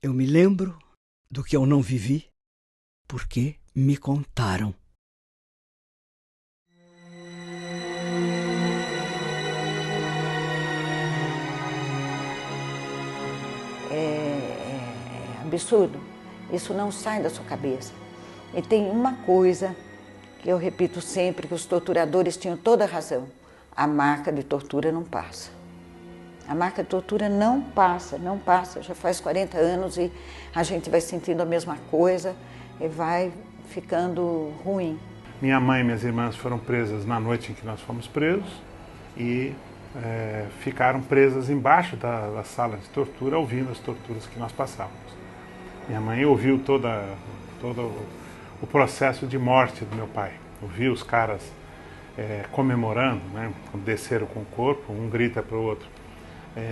Eu me lembro do que eu não vivi porque me contaram. É absurdo. Isso não sai da sua cabeça. E tem uma coisa que eu repito sempre, que os torturadores tinham toda a razão. A marca de tortura não passa. A marca de tortura não passa, não passa. Já faz 40 anos e a gente vai sentindo a mesma coisa e vai ficando ruim. Minha mãe e minhas irmãs foram presas na noite em que nós fomos presos e ficaram presas embaixo da sala de tortura, ouvindo as torturas que nós passávamos. Minha mãe ouviu todo o processo de morte do meu pai. Ouviu os caras comemorando, né, quando desceram com o corpo, um grita para o outro,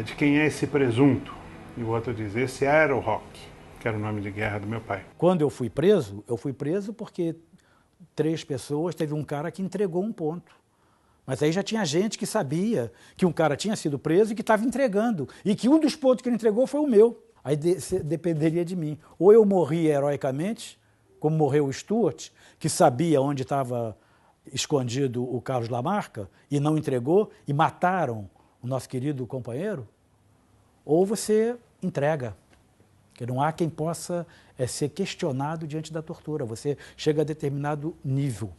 de quem é esse presunto? E o outro diz, esse é Aerorock, que era o nome de guerra do meu pai. Quando eu fui preso porque 3 pessoas, teve um cara que entregou um ponto. Mas aí já tinha gente que sabia que um cara tinha sido preso e que estava entregando. E que um dos pontos que ele entregou foi o meu. Aí dependeria de mim. Ou eu morria heroicamente, como morreu o Stuart, que sabia onde estava escondido o Carlos Lamarca e não entregou, e mataram o nosso querido companheiro, ou você entrega. Porque não há quem possa ser questionado diante da tortura. Você chega a determinado nível.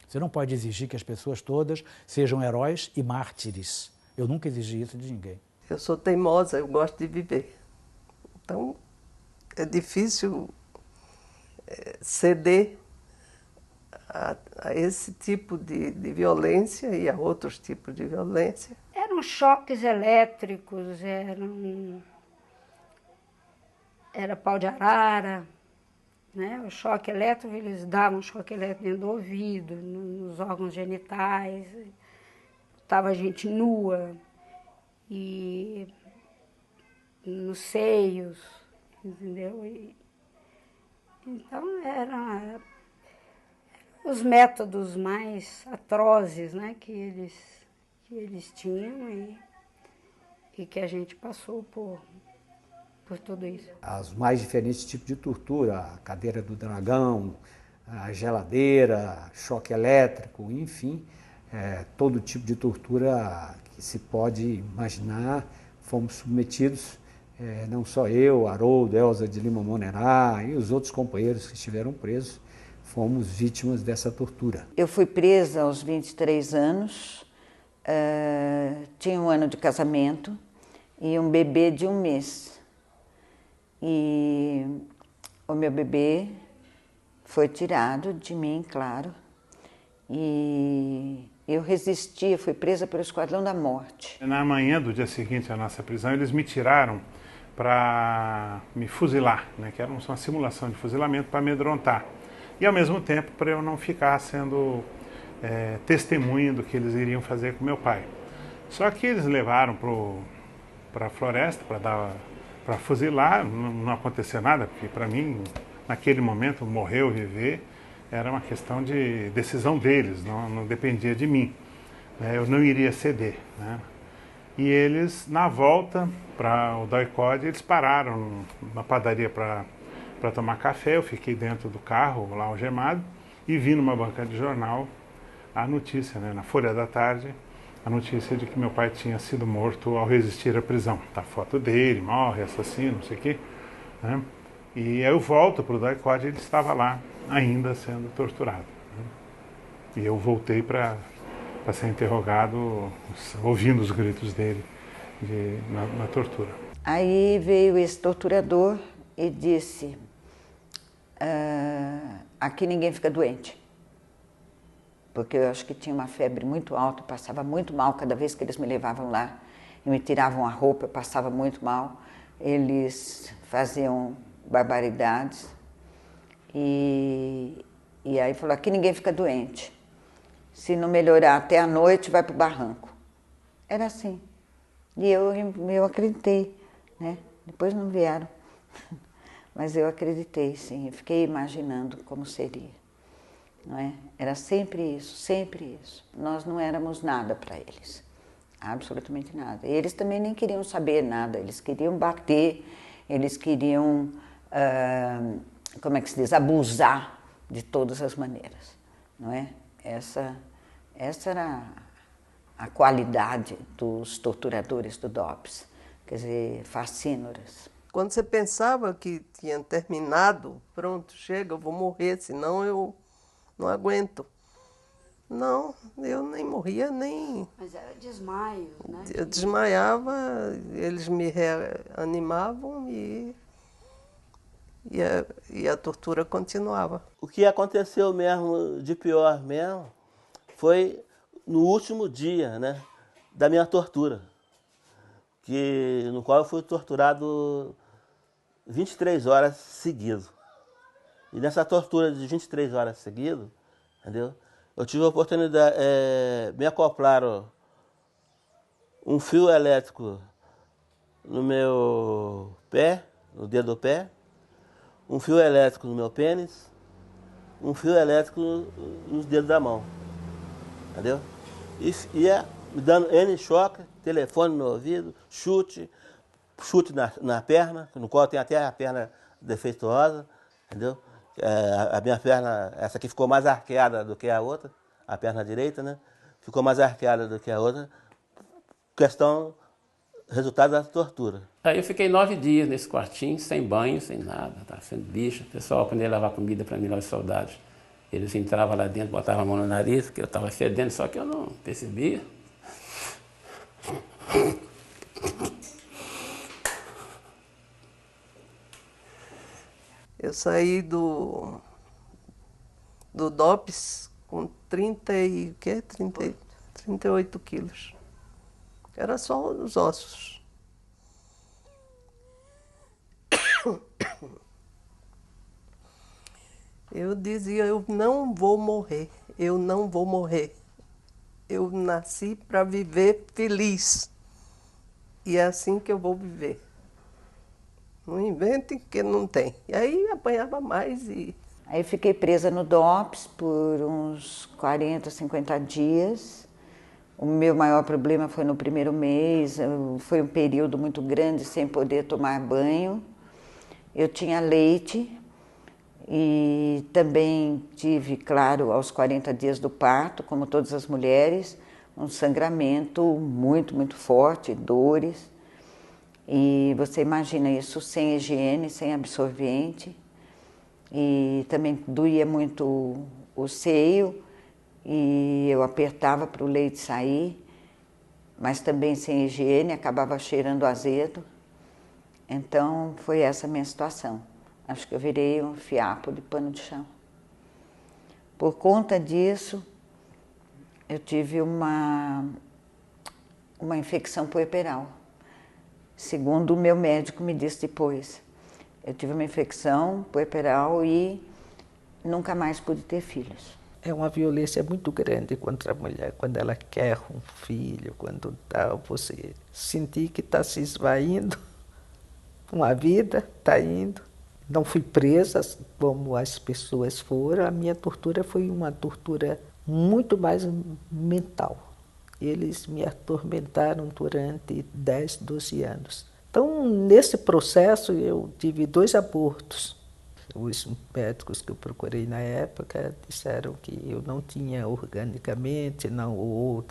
Você não pode exigir que as pessoas todas sejam heróis e mártires. Eu nunca exigi isso de ninguém. Eu sou teimosa, eu gosto de viver. Então, é difícil ceder a esse tipo de violência e a outros tipos de violência. Eram choques elétricos, era pau de arara, né? O choque elétrico, eles davam choque elétrico dentro do ouvido, nos órgãos genitais, estava gente nua, e nos seios, entendeu? Então eram os métodos mais atrozes, né, que eles tinham e que a gente passou por tudo isso. Os mais diferentes tipos de tortura, a cadeira do dragão, a geladeira, choque elétrico, enfim, todo tipo de tortura que se pode imaginar, fomos submetidos, não só eu, Haroldo, Elza de Lima Monerá e os outros companheiros que estiveram presos, fomos vítimas dessa tortura. Eu fui presa aos 23 anos, tinha um ano de casamento e um bebê de 1 mês. E o meu bebê foi tirado de mim, claro, e eu resisti, eu fui presa pelo Esquadrão da Morte. Na manhã do dia seguinte à nossa prisão, eles me tiraram para me fuzilar, né, que era uma simulação de fuzilamento para amedrontar. E ao mesmo tempo para eu não ficar sendo testemunha do que eles iriam fazer com meu pai. Só que eles levaram para a floresta para fuzilar, não aconteceu nada, porque para mim, naquele momento, morrer ou viver era uma questão de decisão deles, não dependia de mim. Eu não iria ceder, né? E eles, na volta para o DOI-CODE, eles pararam na padaria para tomar café. Eu fiquei dentro do carro, lá algemado, e vi numa banca de jornal a notícia, né, na Folha da Tarde, a notícia de que meu pai tinha sido morto ao resistir à prisão. Tá a foto dele, morre, assassino, não sei o quê, né? E aí eu volto para o DOI-CODE e ele estava lá, ainda sendo torturado, né? E eu voltei para ser interrogado, ouvindo os gritos dele na tortura. Aí veio esse torturador e disse, aqui ninguém fica doente. Porque eu acho que tinha uma febre muito alta, passava muito mal cada vez que eles me levavam lá e me tiravam a roupa, eu passava muito mal. Eles faziam barbaridades e aí falou, aqui ninguém fica doente. Se não melhorar até a noite, vai para o barranco. Era assim. E eu acreditei, né? Depois não vieram, mas eu acreditei, sim. Eu fiquei imaginando como seria. Não é? Era sempre isso, sempre isso. Nós não éramos nada para eles, absolutamente nada. E eles também nem queriam saber nada, eles queriam bater, Eles queriam, como é que se diz, abusar de todas as maneiras, não é? Essa era a qualidade dos torturadores do DOPS, quer dizer, fascínoras. Quando você pensava que tinha terminado, pronto, chega, eu vou morrer, senão eu não aguento. Não, eu nem morria, nem... Mas era desmaio, né? Eu desmaiava, eles me reanimavam e a tortura continuava. O que aconteceu mesmo, de pior mesmo, foi no último dia, né, da minha tortura, no qual eu fui torturado 23 horas seguidas. E nessa tortura de 23 horas seguidas, entendeu? Eu tive a oportunidade, me acoplaram um fio elétrico no meu pé, no dedo do pé, um fio elétrico no meu pênis, um fio elétrico nos dedos da mão, entendeu? E ia me dando N choque, telefone no ouvido, chute na perna, no qual tem até a perna defeituosa, entendeu? A minha perna, essa aqui ficou mais arqueada do que a outra, a perna direita, né? Ficou mais arqueada do que a outra, resultado da tortura. Aí eu fiquei 9 dias nesse quartinho, sem banho, sem nada, tá? Sendo bicho. O pessoal, quando ia levar comida para mim, lá os soldados, eles entravam lá dentro, botavam a mão no nariz, porque eu estava fedendo, só que eu não percebia. Eu saí do DOPS com 38 quilos. Era só os ossos. Eu dizia, eu não vou morrer, eu não vou morrer. Eu nasci para viver feliz. E é assim que eu vou viver. Não inventem que não tem. E aí apanhava mais e... Aí fiquei presa no DOPS por uns 40, 50 dias. O meu maior problema foi no primeiro mês, foi um período muito grande sem poder tomar banho. Eu tinha leite e também tive, claro, aos 40 dias do parto, como todas as mulheres, um sangramento muito, muito forte, dores. E você imagina isso sem higiene, sem absorvente. E também doía muito o seio e eu apertava para o leite sair, mas também sem higiene, acabava cheirando azedo. Então foi essa a minha situação. Acho que eu virei um fiapo de pano de chão. Por conta disso, eu tive uma infecção puerperal. Segundo o meu médico me disse depois. Eu tive uma infecção puerperal e nunca mais pude ter filhos. É uma violência muito grande contra a mulher, quando ela quer um filho, quando você sentir que está se esvaindo, uma vida está indo. Não fui presa como as pessoas foram, a minha tortura foi uma tortura muito mais mental. Eles me atormentaram durante 10, 12 anos. Então, nesse processo, eu tive 2 abortos. Os médicos que eu procurei na época disseram que eu não tinha organicamente, não, ou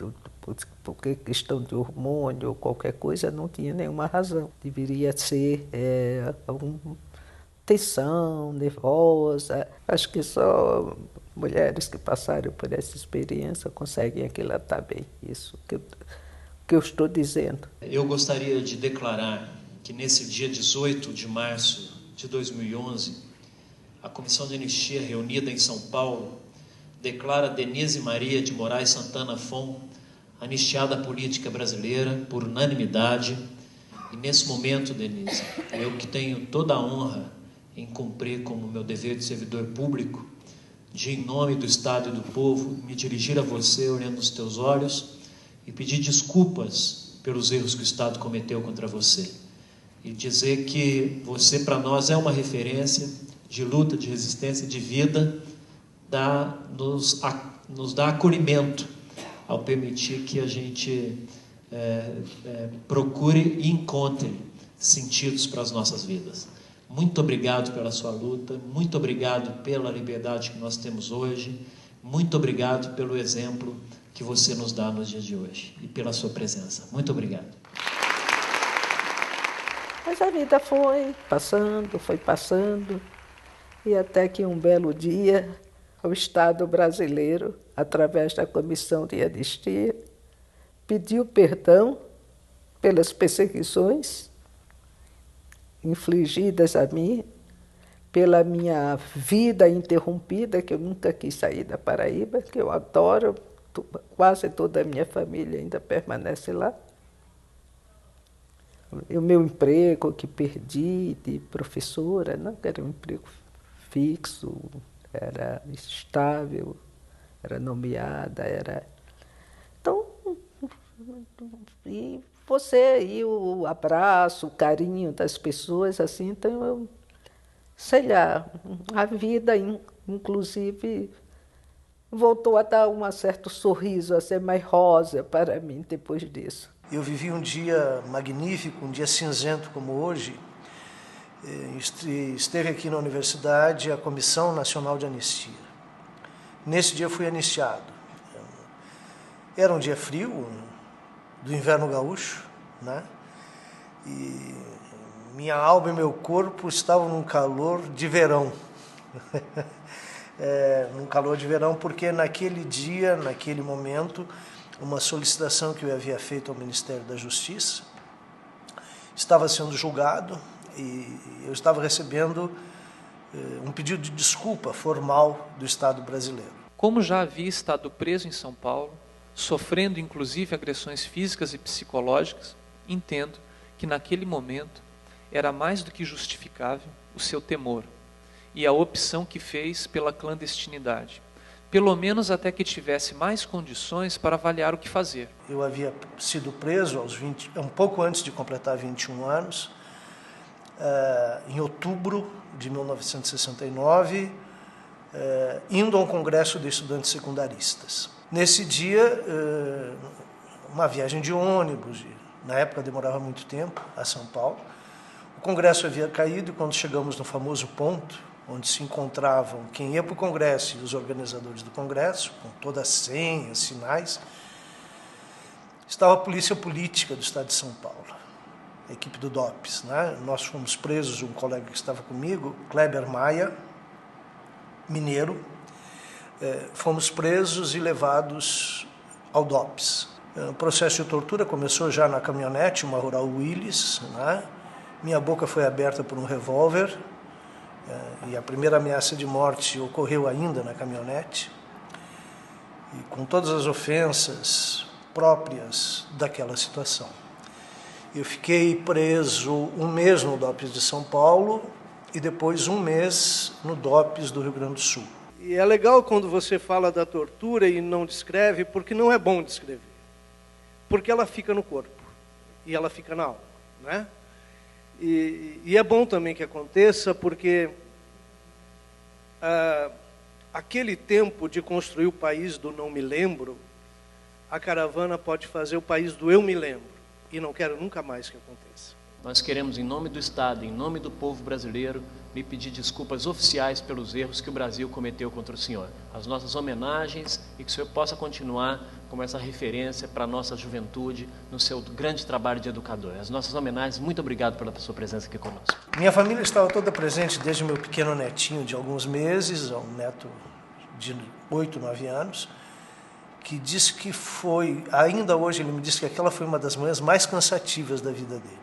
porque questão de hormônio ou qualquer coisa, não tinha nenhuma razão. Deveria ser alguma tensão nervosa. Acho que só mulheres que passaram por essa experiência conseguem aquilatar bem isso que eu estou dizendo. Eu gostaria de declarar que nesse dia 18 de março de 2011, a Comissão de Anistia reunida em São Paulo declara Denise Maria de Moraes Santana Fon anistiada política brasileira por unanimidade. E nesse momento, Denise, eu que tenho toda a honra em cumprir como meu dever de servidor público, de em nome do Estado e do povo, me dirigir a você olhando nos teus olhos e pedir desculpas pelos erros que o Estado cometeu contra você. E dizer que você, para nós, é uma referência de luta, de resistência, de vida, nos dá acolhimento ao permitir que a gente procure e encontre sentidos para as nossas vidas. Muito obrigado pela sua luta, muito obrigado pela liberdade que nós temos hoje, muito obrigado pelo exemplo que você nos dá nos dias de hoje e pela sua presença. Muito obrigado. Mas a vida foi passando, e até que um belo dia o Estado brasileiro, através da Comissão de Anistia, pediu perdão pelas perseguições infligidas a mim, pela minha vida interrompida, que eu nunca quis sair da Paraíba, que eu adoro, quase toda a minha família ainda permanece lá. O meu emprego que perdi de professora, não, era um emprego fixo, era estável, era nomeada, era... Então, e você, e o abraço, o carinho das pessoas, assim, então eu, sei lá, a vida, inclusive, voltou a dar um certo sorriso, a ser mais rosa para mim depois disso. Eu vivi um dia magnífico, um dia cinzento como hoje. Esteve aqui na universidade a Comissão Nacional de Anistia. Nesse dia fui anistiado. Era um dia frio, do inverno gaúcho, né? E minha alma e meu corpo estavam num calor de verão. Num calor de verão, porque naquele dia, naquele momento, uma solicitação que eu havia feito ao Ministério da Justiça estava sendo julgado e eu estava recebendo um pedido de desculpa formal do Estado brasileiro. Como já havia estado preso em São Paulo, sofrendo inclusive agressões físicas e psicológicas, entendo que naquele momento era mais do que justificável o seu temor e a opção que fez pela clandestinidade, pelo menos até que tivesse mais condições para avaliar o que fazer. Eu havia sido preso um pouco antes de completar 21 anos, em outubro de 1969, indo a um congresso de estudantes secundaristas. Nesse dia, uma viagem de ônibus, na época demorava muito tempo, a São Paulo. O congresso havia caído e quando chegamos no famoso ponto, onde se encontravam quem ia para o congresso e os organizadores do congresso, com todas as senhas, sinais, estava a polícia política do estado de São Paulo, a equipe do DOPS, né? Nós fomos presos, um colega que estava comigo, Kleber Maia, mineiro, fomos presos e levados ao DOPS. O processo de tortura começou já na caminhonete, uma Rural Willys, né? Minha boca foi aberta por um revólver, e a primeira ameaça de morte ocorreu ainda na caminhonete, e com todas as ofensas próprias daquela situação. Eu fiquei preso um mês no DOPS de São Paulo e depois um mês no DOPS do Rio Grande do Sul. E é legal quando você fala da tortura e não descreve, porque não é bom descrever. Porque ela fica no corpo e ela fica na alma, né? E é bom também que aconteça, porque aquele tempo de construir o país do não me lembro, a caravana pode fazer o país do eu me lembro, e não quero nunca mais que aconteça. Nós queremos, em nome do Estado, em nome do povo brasileiro, lhe pedir desculpas oficiais pelos erros que o Brasil cometeu contra o senhor. As nossas homenagens e que o senhor possa continuar como essa referência para a nossa juventude no seu grande trabalho de educador. As nossas homenagens, muito obrigado pela sua presença aqui conosco. Minha família estava toda presente desde o meu pequeno netinho de alguns meses, um neto de 8, 9 anos, que disse que foi, ainda hoje ele me disse que aquela foi uma das manhãs mais cansativas da vida dele.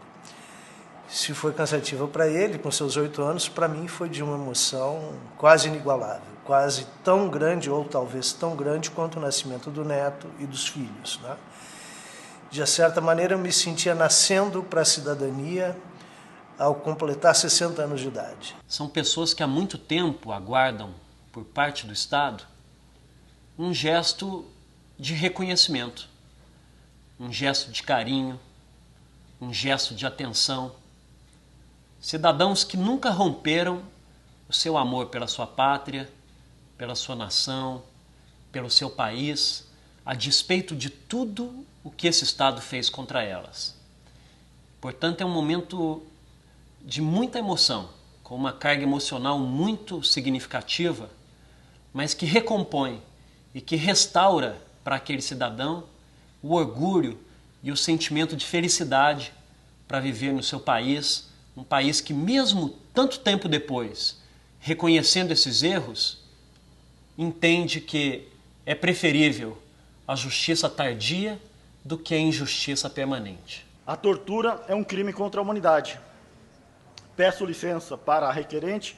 Se foi cansativa para ele, com seus 8 anos, para mim foi de uma emoção quase inigualável, quase tão grande, ou talvez tão grande, quanto o nascimento do neto e dos filhos, né? De certa maneira, eu me sentia nascendo para a cidadania ao completar 60 anos de idade. São pessoas que há muito tempo aguardam, por parte do Estado, um gesto de reconhecimento, um gesto de carinho, um gesto de atenção. Cidadãos que nunca romperam o seu amor pela sua pátria, pela sua nação, pelo seu país, a despeito de tudo o que esse Estado fez contra elas. Portanto, é um momento de muita emoção, com uma carga emocional muito significativa, mas que recompõe e que restaura para aquele cidadão o orgulho e o sentimento de felicidade para viver no seu país, um país que mesmo tanto tempo depois, reconhecendo esses erros, entende que é preferível a justiça tardia do que a injustiça permanente. A tortura é um crime contra a humanidade. Peço licença para a requerente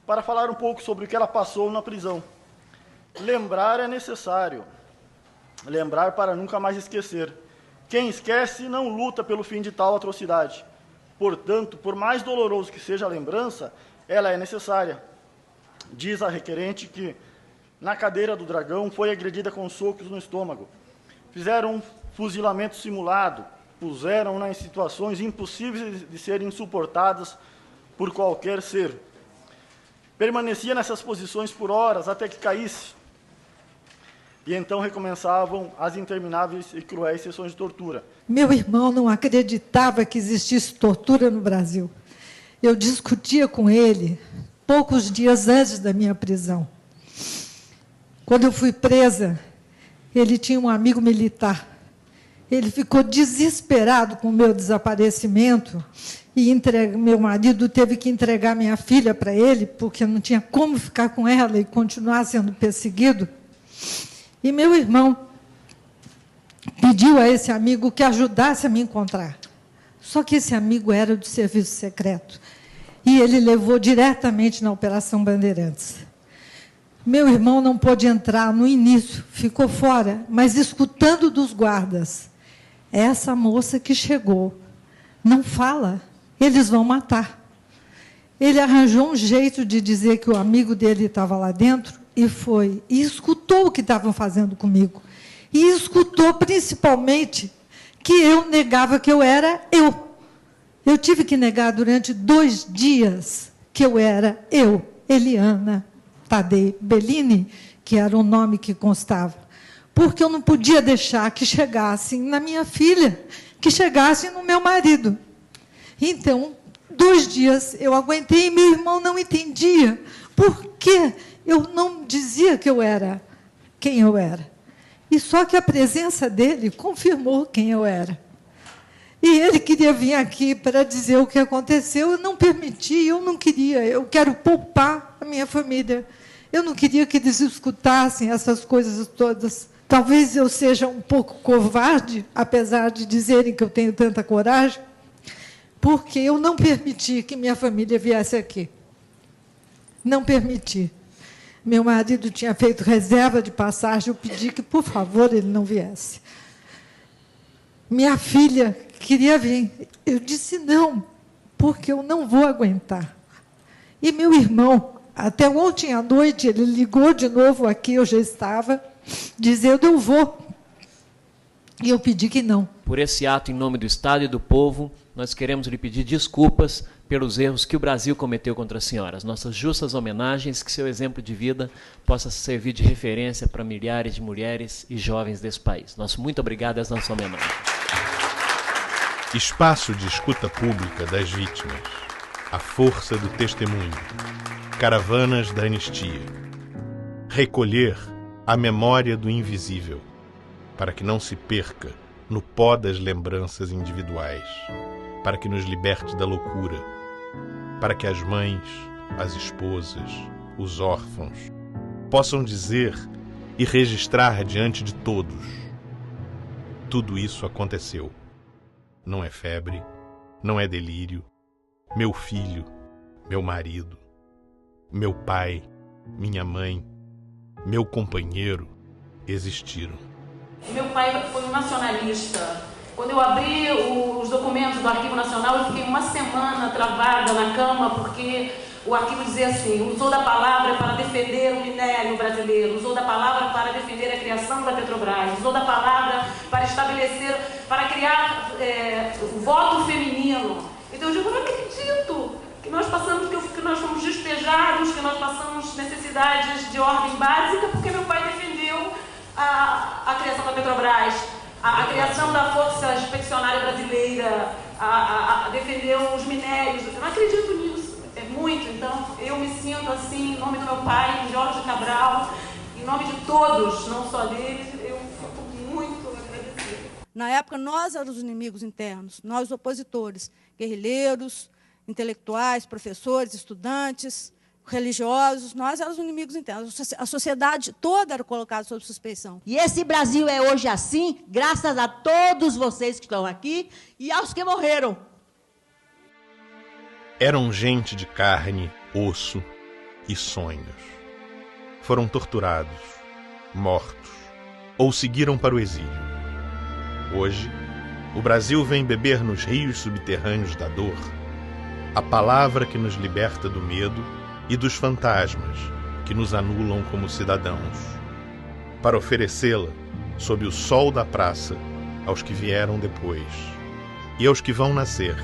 para falar um pouco sobre o que ela passou na prisão. Lembrar é necessário. Lembrar para nunca mais esquecer. Quem esquece não luta pelo fim de tal atrocidade. Portanto, por mais doloroso que seja a lembrança, ela é necessária. Diz a requerente que, na cadeira do Dragão, foi agredida com socos no estômago. Fizeram um fuzilamento simulado, puseram-na em situações impossíveis de serem suportadas por qualquer ser. Permanecia nessas posições por horas até que caísse. E então recomeçavam as intermináveis e cruéis sessões de tortura. Meu irmão não acreditava que existisse tortura no Brasil. Eu discutia com ele poucos dias antes da minha prisão. Quando eu fui presa, ele tinha um amigo militar. Ele ficou desesperado com o meu desaparecimento e meu marido teve que entregar minha filha para ele, porque não tinha como ficar com ela e continuar sendo perseguido. E meu irmão pediu a esse amigo que ajudasse a me encontrar. Só que esse amigo era do serviço secreto. E ele levou diretamente na Operação Bandeirantes. Meu irmão não pôde entrar no início, ficou fora, mas escutando dos guardas. Essa moça que chegou não fala, eles vão matar. Ele arranjou um jeito de dizer que o amigo dele estava lá dentro e foi. E escutou o que estavam fazendo comigo. E escutou, principalmente, que eu negava que eu era eu. Eu tive que negar durante 2 dias que eu era eu, Eliana Tadei Bellini, que era o nome que constava. Porque eu não podia deixar que chegassem na minha filha, que chegassem no meu marido. Então, 2 dias eu aguentei e meu irmão não entendia por que eu não dizia que eu era quem eu era. E só que a presença dele confirmou quem eu era. E ele queria vir aqui para dizer o que aconteceu, eu não permiti, eu não queria, eu quero poupar a minha família. Eu não queria que eles escutassem essas coisas todas. Talvez eu seja um pouco covarde, apesar de dizerem que eu tenho tanta coragem, porque eu não permiti que minha família viesse aqui. Não permiti. Meu marido tinha feito reserva de passagem, eu pedi que, por favor, ele não viesse. Minha filha queria vir. Eu disse não, porque eu não vou aguentar. E meu irmão, até ontem à noite, ele ligou de novo aqui, eu já estava, dizendo, eu vou. E eu pedi que não. Por esse ato, em nome do Estado e do povo, nós queremos lhe pedir desculpas pelos erros que o Brasil cometeu contra a senhora. As nossas justas homenagens, que seu exemplo de vida possa servir de referência para milhares de mulheres e jovens desse país. Nosso muito obrigado, essa nossa homenagem. Espaço de escuta pública das vítimas. A força do testemunho. Caravanas da anistia. Recolher a memória do invisível, para que não se perca no pó das lembranças individuais, para que nos liberte da loucura, para que as mães, as esposas, os órfãos possam dizer e registrar diante de todos: tudo isso aconteceu. Não é febre, não é delírio. Meu filho, meu marido, meu pai, minha mãe, meu companheiro existiram. Meu pai foi um nacionalista. Quando eu abri os documentos do Arquivo Nacional, eu fiquei uma semana travada na cama, porque o arquivo dizia assim: usou da palavra para defender o minério brasileiro, usou da palavra para defender a criação da Petrobras, usou da palavra para estabelecer, para criar o voto feminino. Então eu digo, não acredito que nós passamos, que nós fomos despejados, que nós passamos necessidades de ordem básica, porque meu pai defendeu a criação da Petrobras, a criação da Força Expedicionária Brasileira, a defender os minérios. Eu não acredito nisso, é muito. Então, eu me sinto assim, em nome do meu pai, Jorge Cabral, em nome de todos, não só deles, eu fico muito agradecida. Na época, nós éramos os inimigos internos, nós os opositores, guerrilheiros, intelectuais, professores, estudantes, religiosos, nós éramos os inimigos internos. A sociedade toda era colocada sob suspeição. E esse Brasil é hoje assim, graças a todos vocês que estão aqui e aos que morreram. Eram gente de carne, osso e sonhos. Foram torturados, mortos ou seguiram para o exílio. Hoje, o Brasil vem beber nos rios subterrâneos da dor a palavra que nos liberta do medo e dos fantasmas que nos anulam como cidadãos, para oferecê-la sob o sol da praça aos que vieram depois e aos que vão nascer,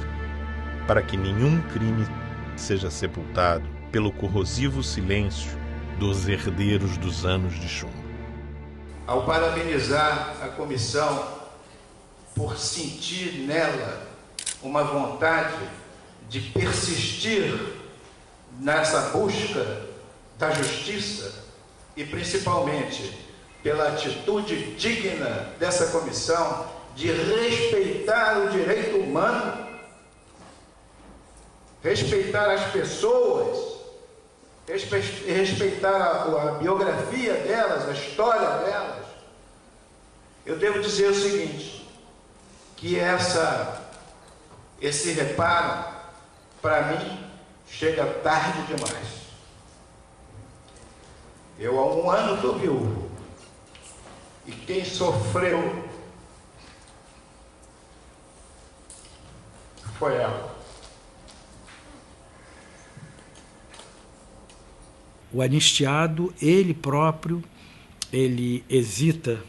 para que nenhum crime seja sepultado pelo corrosivo silêncio dos herdeiros dos anos de chumbo. Ao parabenizar a comissão por sentir nela uma vontade de persistir nessa busca da justiça e principalmente pela atitude digna dessa comissão de respeitar o direito humano, respeitar as pessoas, respeitar a biografia delas, a história delas, eu devo dizer o seguinte, que esse reparo, para mim, chega tarde demais. Eu há um ano estou viúvo. E quem sofreu foi ela. O anistiado, ele próprio, ele hesita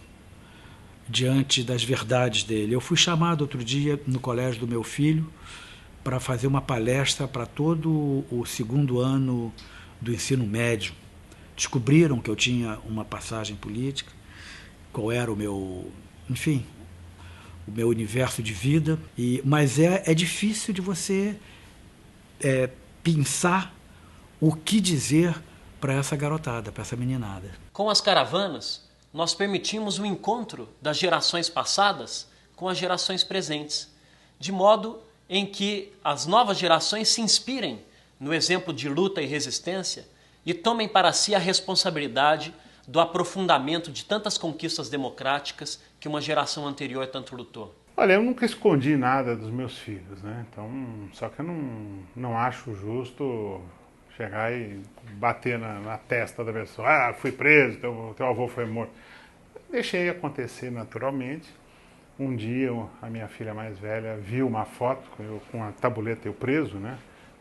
diante das verdades dele. Eu fui chamado outro dia no colégio do meu filho para fazer uma palestra para todo o segundo ano do ensino médio. Descobriram que eu tinha uma passagem política, qual era o meu, enfim, o meu universo de vida. Mas é difícil de você pensar o que dizer para essa garotada, para essa meninada. Com as caravanas, nós permitimos o encontro das gerações passadas com as gerações presentes, de modo em que as novas gerações se inspirem no exemplo de luta e resistência e tomem para si a responsabilidade do aprofundamento de tantas conquistas democráticas que uma geração anterior tanto lutou. Olha, eu nunca escondi nada dos meus filhos, né? Então, só que eu não acho justo chegar e bater na testa da pessoa. Ah, fui preso, teu avô foi morto. Deixei acontecer naturalmente. Um dia, a minha filha mais velha viu uma foto com a tabuleta, eu preso, né?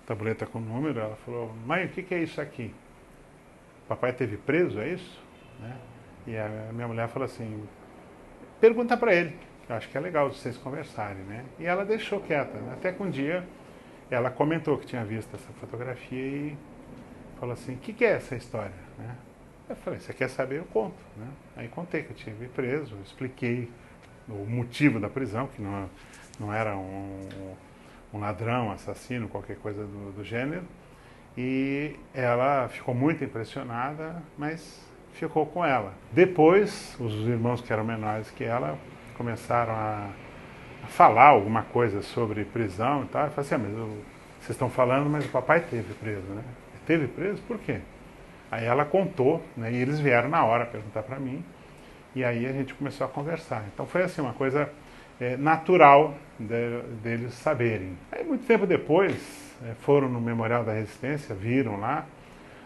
Tabuleta com número. Ela falou, mãe, o que é isso aqui? Papai teve preso, é isso? Né? E a minha mulher falou assim, pergunta para ele. Eu acho que é legal vocês conversarem, né? E ela deixou quieta, né? Até que um dia ela comentou que tinha visto essa fotografia e falou assim, o que é essa história? Né? Eu falei, você quer saber? Eu conto. Né? Aí contei que eu tinha sido preso, expliquei o motivo da prisão, que não era um ladrão, assassino, qualquer coisa do gênero. E ela ficou muito impressionada, mas ficou com ela. Depois, os irmãos que eram menores que ela começaram a falar alguma coisa sobre prisão e tal. Eu falei assim, mas vocês estão falando, mas o papai teve preso, né? Teve preso? Por quê? Aí ela contou, né? E eles vieram na hora perguntar para mim. E aí a gente começou a conversar. Então foi assim, uma coisa natural deles saberem. Aí muito tempo depois, foram no Memorial da Resistência, viram lá.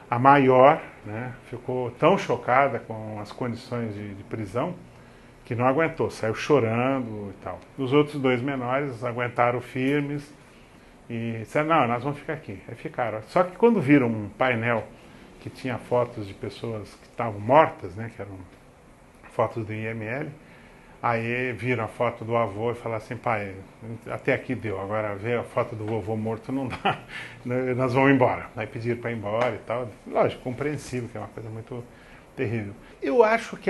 A maior, né, ficou tão chocada com as condições de prisão que não aguentou, saiu chorando e tal. Os outros dois menores aguentaram firmes e disseram, não, nós vamos ficar aqui. Aí ficaram. Só que quando viram um painel que tinha fotos de pessoas que estavam mortas, né, que eram fotos do IML, aí viram a foto do avô e falaram assim, pai, até aqui deu, agora ver a foto do vovô morto não dá, nós vamos embora. Aí pediram para ir embora e tal. Lógico, compreensível, que é uma coisa muito, terrível. Eu acho que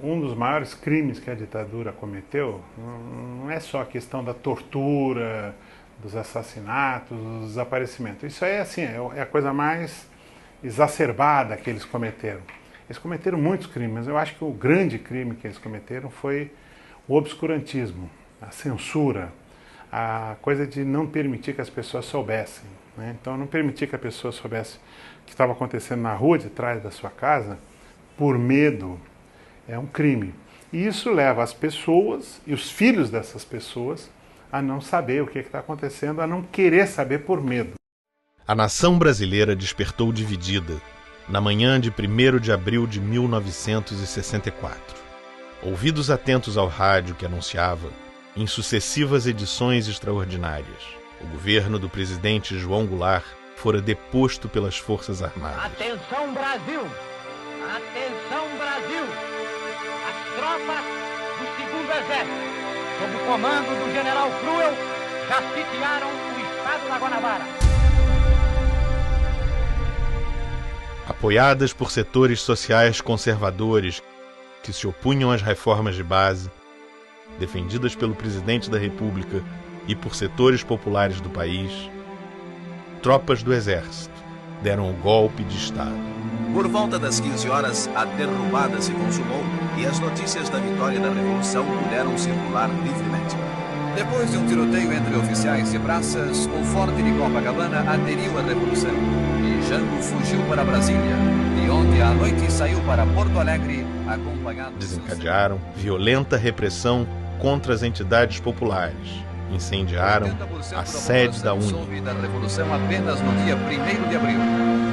um dos maiores crimes que a ditadura cometeu não é só a questão da tortura, dos assassinatos, dos desaparecimentos. Isso aí assim, é a coisa mais exacerbada que eles cometeram. Eles cometeram muitos crimes, mas eu acho que o grande crime que eles cometeram foi o obscurantismo, a censura, a coisa de não permitir que as pessoas soubessem, né? Então, não permitir que a pessoa soubesse o que estava acontecendo na rua de trás da sua casa, por medo, é um crime. E isso leva as pessoas e os filhos dessas pessoas a não saber o que está acontecendo, a não querer saber por medo. A nação brasileira despertou dividida na manhã de 1º de abril de 1964. Ouvidos atentos ao rádio que anunciava, em sucessivas edições extraordinárias, o governo do presidente João Goulart fora deposto pelas Forças Armadas. Atenção, Brasil! Atenção, Brasil! As tropas do 2º Exército, sob o comando do general Cruel, já sitiaram o estado da Guanabara. Apoiadas por setores sociais conservadores que se opunham às reformas de base, defendidas pelo presidente da República e por setores populares do país, tropas do Exército deram o golpe de Estado. Por volta das 15 horas, a derrubada se consumou e as notícias da vitória da Revolução puderam circular livremente. Depois de um tiroteio entre oficiais de praças, o Forte de Copacabana aderiu à Revolução e Jango fugiu para Brasília, de onde à noite saiu para Porto Alegre, acompanhado... Desencadearam violenta repressão contra as entidades populares. Incendiaram a sede da UNE. Soube da Revolução apenas no dia 1º de abril,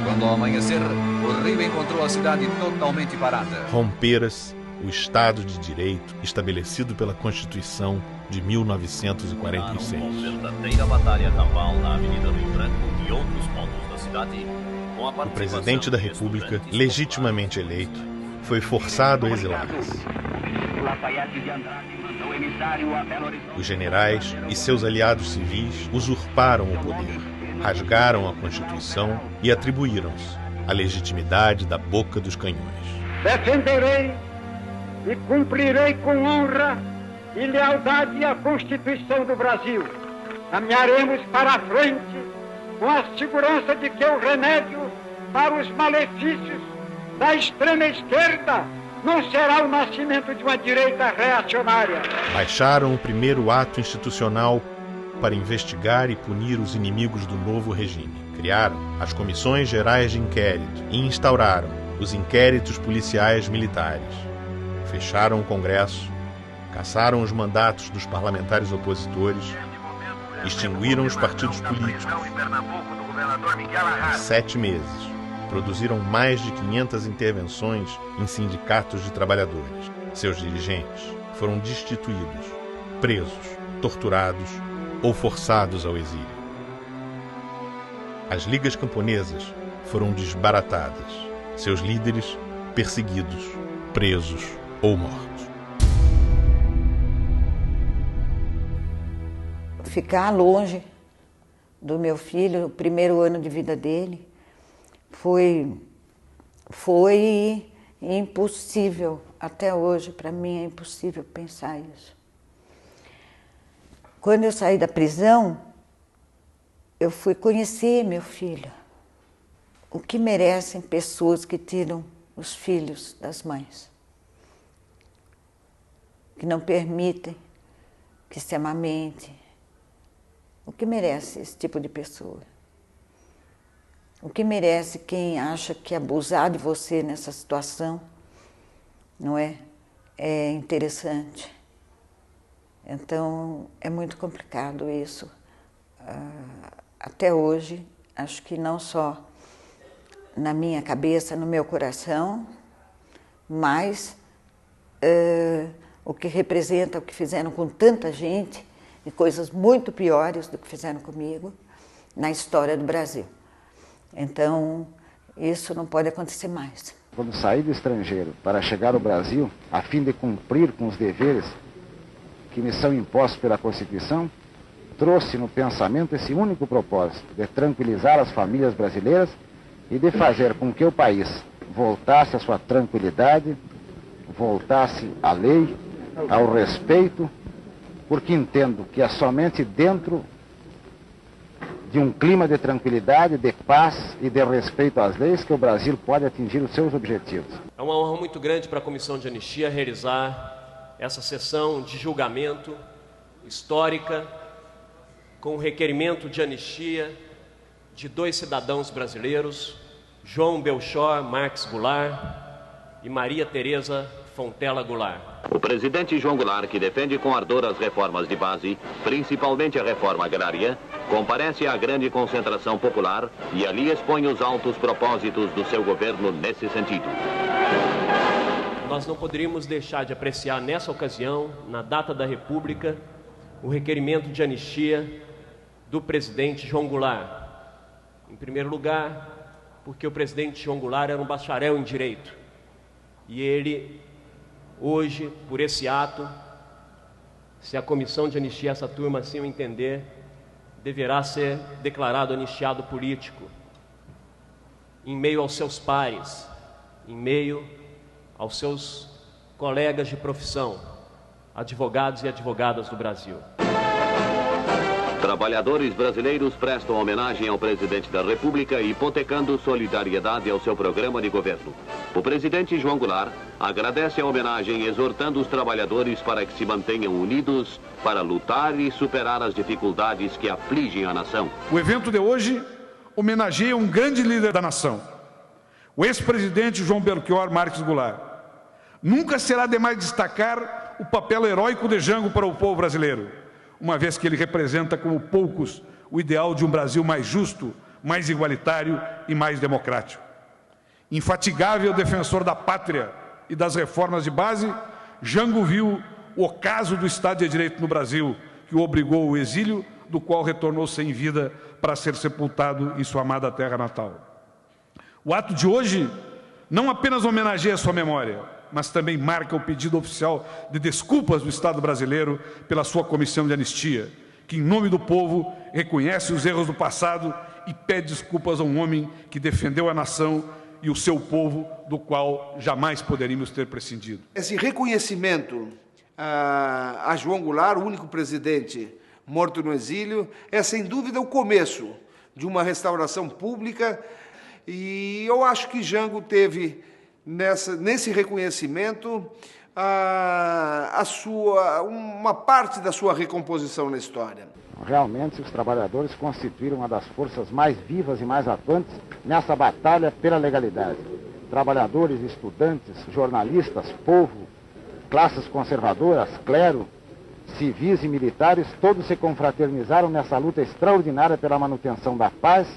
quando ao amanhecer o Rio encontrou a cidade totalmente parada. Rompera-se o Estado de Direito estabelecido pela Constituição de 1946. Uma verdadeira batalha naval na Avenida Rio Branco e outros pontos da cidade. O presidente da República, legitimamente eleito, foi forçado a exilar-se. Os generais e seus aliados civis usurparam o poder, rasgaram a Constituição e atribuíram-se a legitimidade da boca dos canhões. Defenderei e cumprirei com honra e lealdade a Constituição do Brasil. Caminharemos para a frente com a segurança de que o remédio para os malefícios da extrema esquerda não será o nascimento de uma direita reacionária. Baixaram o primeiro ato institucional para investigar e punir os inimigos do novo regime. Criaram as comissões gerais de inquérito e instauraram os inquéritos policiais militares. Fecharam o Congresso, cassaram os mandatos dos parlamentares opositores, extinguiram os partidos políticos. Em 7 meses, produziram mais de 500 intervenções em sindicatos de trabalhadores. Seus dirigentes foram destituídos, presos, torturados ou forçados ao exílio. As ligas camponesas foram desbaratadas, seus líderes perseguidos, presos ou mortos. Ficar longe do meu filho, o primeiro ano de vida dele, foi impossível. Até hoje, para mim, é impossível pensar isso. Quando eu saí da prisão, eu fui conhecer meu filho. O que merecem pessoas que tiram os filhos das mães? Que não permitem que se amamente. O que merece esse tipo de pessoa? O que merece quem acha que abusar de você nessa situação não é interessante? Então, é muito complicado isso. Até hoje, acho que não só na minha cabeça, no meu coração, mas o que representa, o que fizeram com tanta gente, e coisas muito piores do que fizeram comigo na história do Brasil. Então, isso não pode acontecer mais. Quando saí do estrangeiro para chegar ao Brasil, a fim de cumprir com os deveres que me são impostos pela Constituição, trouxe no pensamento esse único propósito, de tranquilizar as famílias brasileiras e de fazer com que o país, voltasse à sua tranquilidade, voltasse à lei, ao respeito, porque entendo que é somente dentro de um clima de tranquilidade, de paz e de respeito às leis que o Brasil pode atingir os seus objetivos. É uma honra muito grande para a Comissão de Anistia realizar essa sessão de julgamento histórica com o requerimento de anistia de 2 cidadãos brasileiros, João Belchor Marques Goulart e Maria Tereza Fontela Goulart. O presidente João Goulart, que defende com ardor as reformas de base, principalmente a reforma agrária, comparece à grande concentração popular e ali expõe os altos propósitos do seu governo nesse sentido. Nós não poderíamos deixar de apreciar nessa ocasião, na data da República, o requerimento de anistia do presidente João Goulart. Em primeiro lugar, porque o presidente João Goulart era um bacharel em Direito. E ele, hoje, por esse ato, se a comissão de anistia, essa turma assim o entender, deverá ser declarado anistiado político, em meio aos seus pares, em meio aos seus colegas de profissão, advogados e advogadas do Brasil. Trabalhadores brasileiros prestam homenagem ao presidente da República, hipotecando solidariedade ao seu programa de governo. O presidente João Goulart agradece a homenagem, exortando os trabalhadores para que se mantenham unidos para lutar e superar as dificuldades que afligem a nação. O evento de hoje homenageia um grande líder da nação, o ex-presidente João Belchior Marques Goulart. Nunca será demais destacar o papel heróico de Jango para o povo brasileiro, uma vez que ele representa como poucos o ideal de um Brasil mais justo, mais igualitário e mais democrático. Infatigável defensor da pátria e das reformas de base, Jango viu o ocaso do Estado de Direito no Brasil, que o obrigou ao exílio, do qual retornou sem vida para ser sepultado em sua amada terra natal. O ato de hoje não apenas homenageia sua memória, mas também marca o pedido oficial de desculpas do Estado brasileiro pela sua comissão de anistia, que, em nome do povo, reconhece os erros do passado e pede desculpas a um homem que defendeu a nação e o seu povo, do qual jamais poderíamos ter prescindido. Esse reconhecimento a João Goulart, o único presidente morto no exílio, é sem dúvida o começo de uma restauração pública, e eu acho que Jango teve nesse reconhecimento uma parte da sua recomposição na história. Realmente, os trabalhadores constituíram uma das forças mais vivas e mais atuantes nessa batalha pela legalidade. Trabalhadores, estudantes, jornalistas, povo, classes conservadoras, clero, civis e militares, todos se confraternizaram nessa luta extraordinária pela manutenção da paz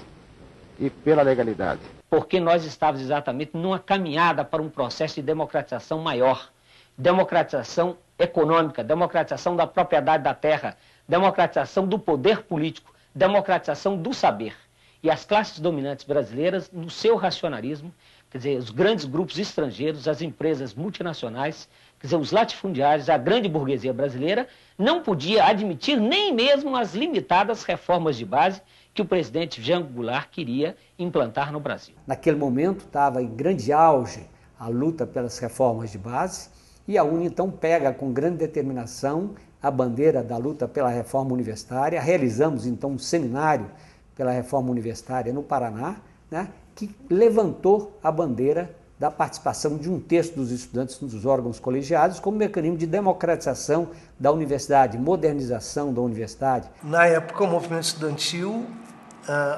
e pela legalidade. Porque nós estávamos exatamente numa caminhada para um processo de democratização maior, democratização econômica, democratização da propriedade da terra, democratização do poder político, democratização do saber. E as classes dominantes brasileiras, no seu racionalismo, quer dizer, os grandes grupos estrangeiros, as empresas multinacionais, quer dizer, os latifundiários, a grande burguesia brasileira, não podia admitir nem mesmo as limitadas reformas de base que o presidente Jango Goulart queria implantar no Brasil. Naquele momento estava em grande auge a luta pelas reformas de base, e a UNE então pega com grande determinação a bandeira da luta pela reforma universitária. Realizamos então um seminário pela reforma universitária no Paraná, né, que levantou a bandeira da participação de um terço dos estudantes nos órgãos colegiados como mecanismo de democratização da universidade, modernização da universidade. Na época, o movimento estudantil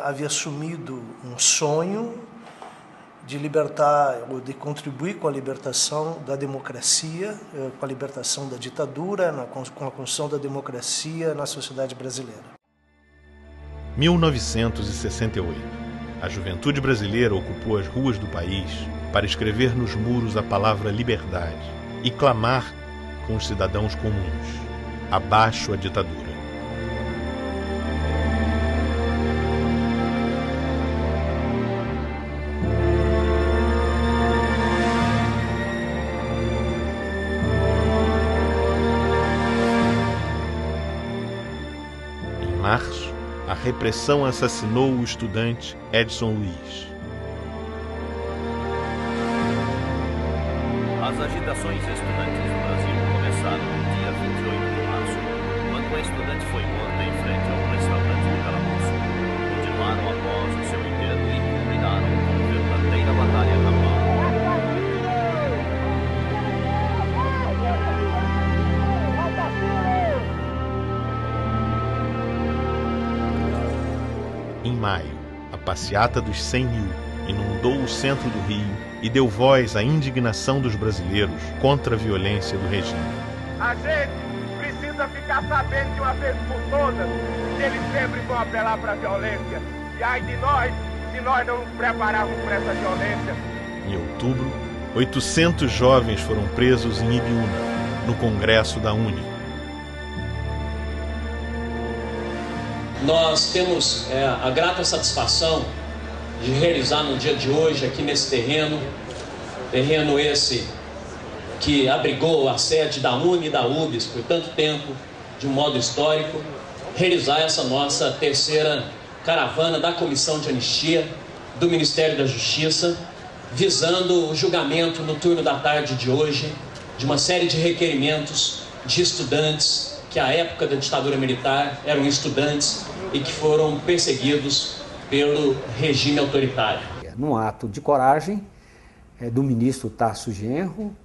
havia assumido um sonho de libertar, ou de contribuir com a libertação da democracia, com a libertação da ditadura, com a construção da democracia na sociedade brasileira. 1968. A juventude brasileira ocupou as ruas do país para escrever nos muros a palavra liberdade e clamar com os cidadãos comuns: abaixo a ditadura. Em março, a repressão assassinou o estudante Edson Luiz. As agitações estudantis no Brasil começaram no dia 28 de março, quando uma estudante foi morta em frente a um restaurante do Calabouço. Continuaram após o seu enterro e culminaram com verdadeira batalha naval. Em maio, a passeata dos 100 mil inundou o centro do Rio e deu voz à indignação dos brasileiros contra a violência do regime. A gente precisa ficar sabendo de uma vez por todas que eles sempre vão apelar para a violência. E ai de nós, se nós não nos prepararmos para essa violência. Em outubro, 800 jovens foram presos em Ibiúna, no Congresso da UNE. Nós temos a grata satisfação de realizar no dia de hoje, aqui nesse terreno esse que abrigou a sede da UNE e da UBS por tanto tempo, de um modo histórico, realizar essa nossa terceira caravana da Comissão de Anistia do Ministério da Justiça, visando o julgamento no turno da tarde de hoje de uma série de requerimentos de estudantes que, à época da ditadura militar, eram estudantes e que foram perseguidos pelo regime autoritário. Num ato de coragem do ministro Tarso Genro,